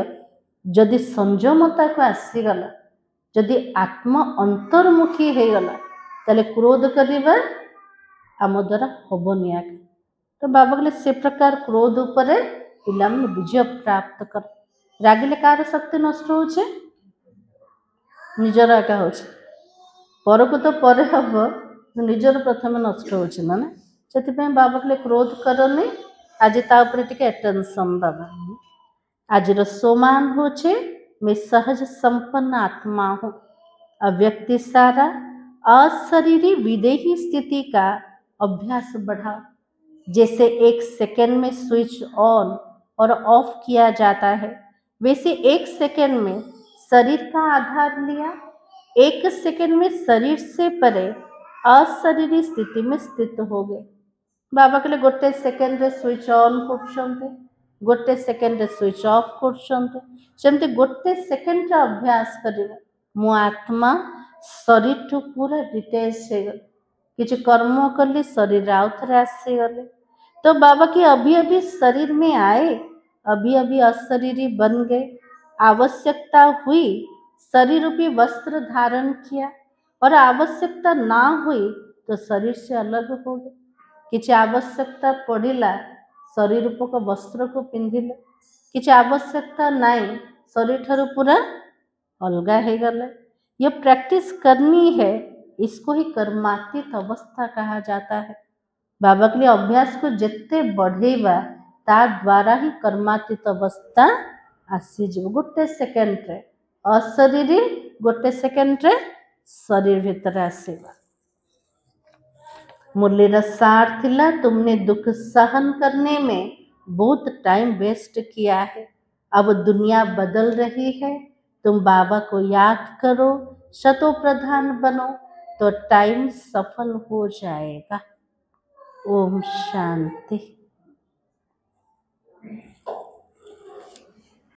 जदि संयमता को आसीगला जदि आत्म अंतर्मुखी हो गला ताले क्रोध करवा आम द्वारा हेनी आगे। तो बाबा कहले से प्रकार क्रोध उपर पिला विजय प्राप्त कर। रागिले कार शक्ति नष्ट हो निजर आका हो पर को तो पर हम निजर प्रथम नष्ट होना ना से बाबा कहले क्रोध करनी आज तापर टिके अटेंशन बाबा। आज सोमान होचे मैं सहज संपन्न आत्मा हूँ। अव्यक्ति सारा अशरीरी विदेही स्थिति का अभ्यास बढ़ाओ। जैसे एक सेकंड में स्विच ऑन और ऑफ किया जाता है वैसे एक सेकंड में शरीर का आधार लिया एक सेकंड में शरीर से परे अशरीरी स्थिति में स्थित हो गए। बाबा कहले गोटे सेकेंड रे स्विच ऑन कर गोटे सेकेंड रे स्विच ऑफ करते गोटे सेकेंड रे अभ्यास कर मु आत्मा शरीर ठू पूरा डिटेच हो गल किसी कर्म कली शरीर आउ थे आसीगले। तो बाबा की अभी अभी शरीर में आए अभी अभी अशरीरी बन गए आवश्यकता हुई शरीर रूपी वस्त्र धारण किया और आवश्यकता ना हुई तो शरीर से अलग हो गए। किसी आवश्यकता पड़िला शरीर रूपक वस्त्र को पिंधिले किसी आवश्यकता नाई शरीर ठारू पूरा अलगा हो गले। ये प्रैक्टिस करनी है इसको ही कर्मातीत अवस्था कहा जाता है। बाबा के लिए अभ्यास को जिते बढ़ेवा ता द्वारा ही कर्मातीत अवस्था आसीज। गोटे सेकेंड रे अशरीरी गोटे सेकेंड रे शरीर भीतर आसेगा। मुरलीर सार थिला तुमने दुख सहन करने में बहुत टाइम वेस्ट किया है। अब दुनिया बदल रही है तुम बाबा को याद करो शतो प्रधान बनो तो टाइम सफल हो जाएगा। ओम शांति।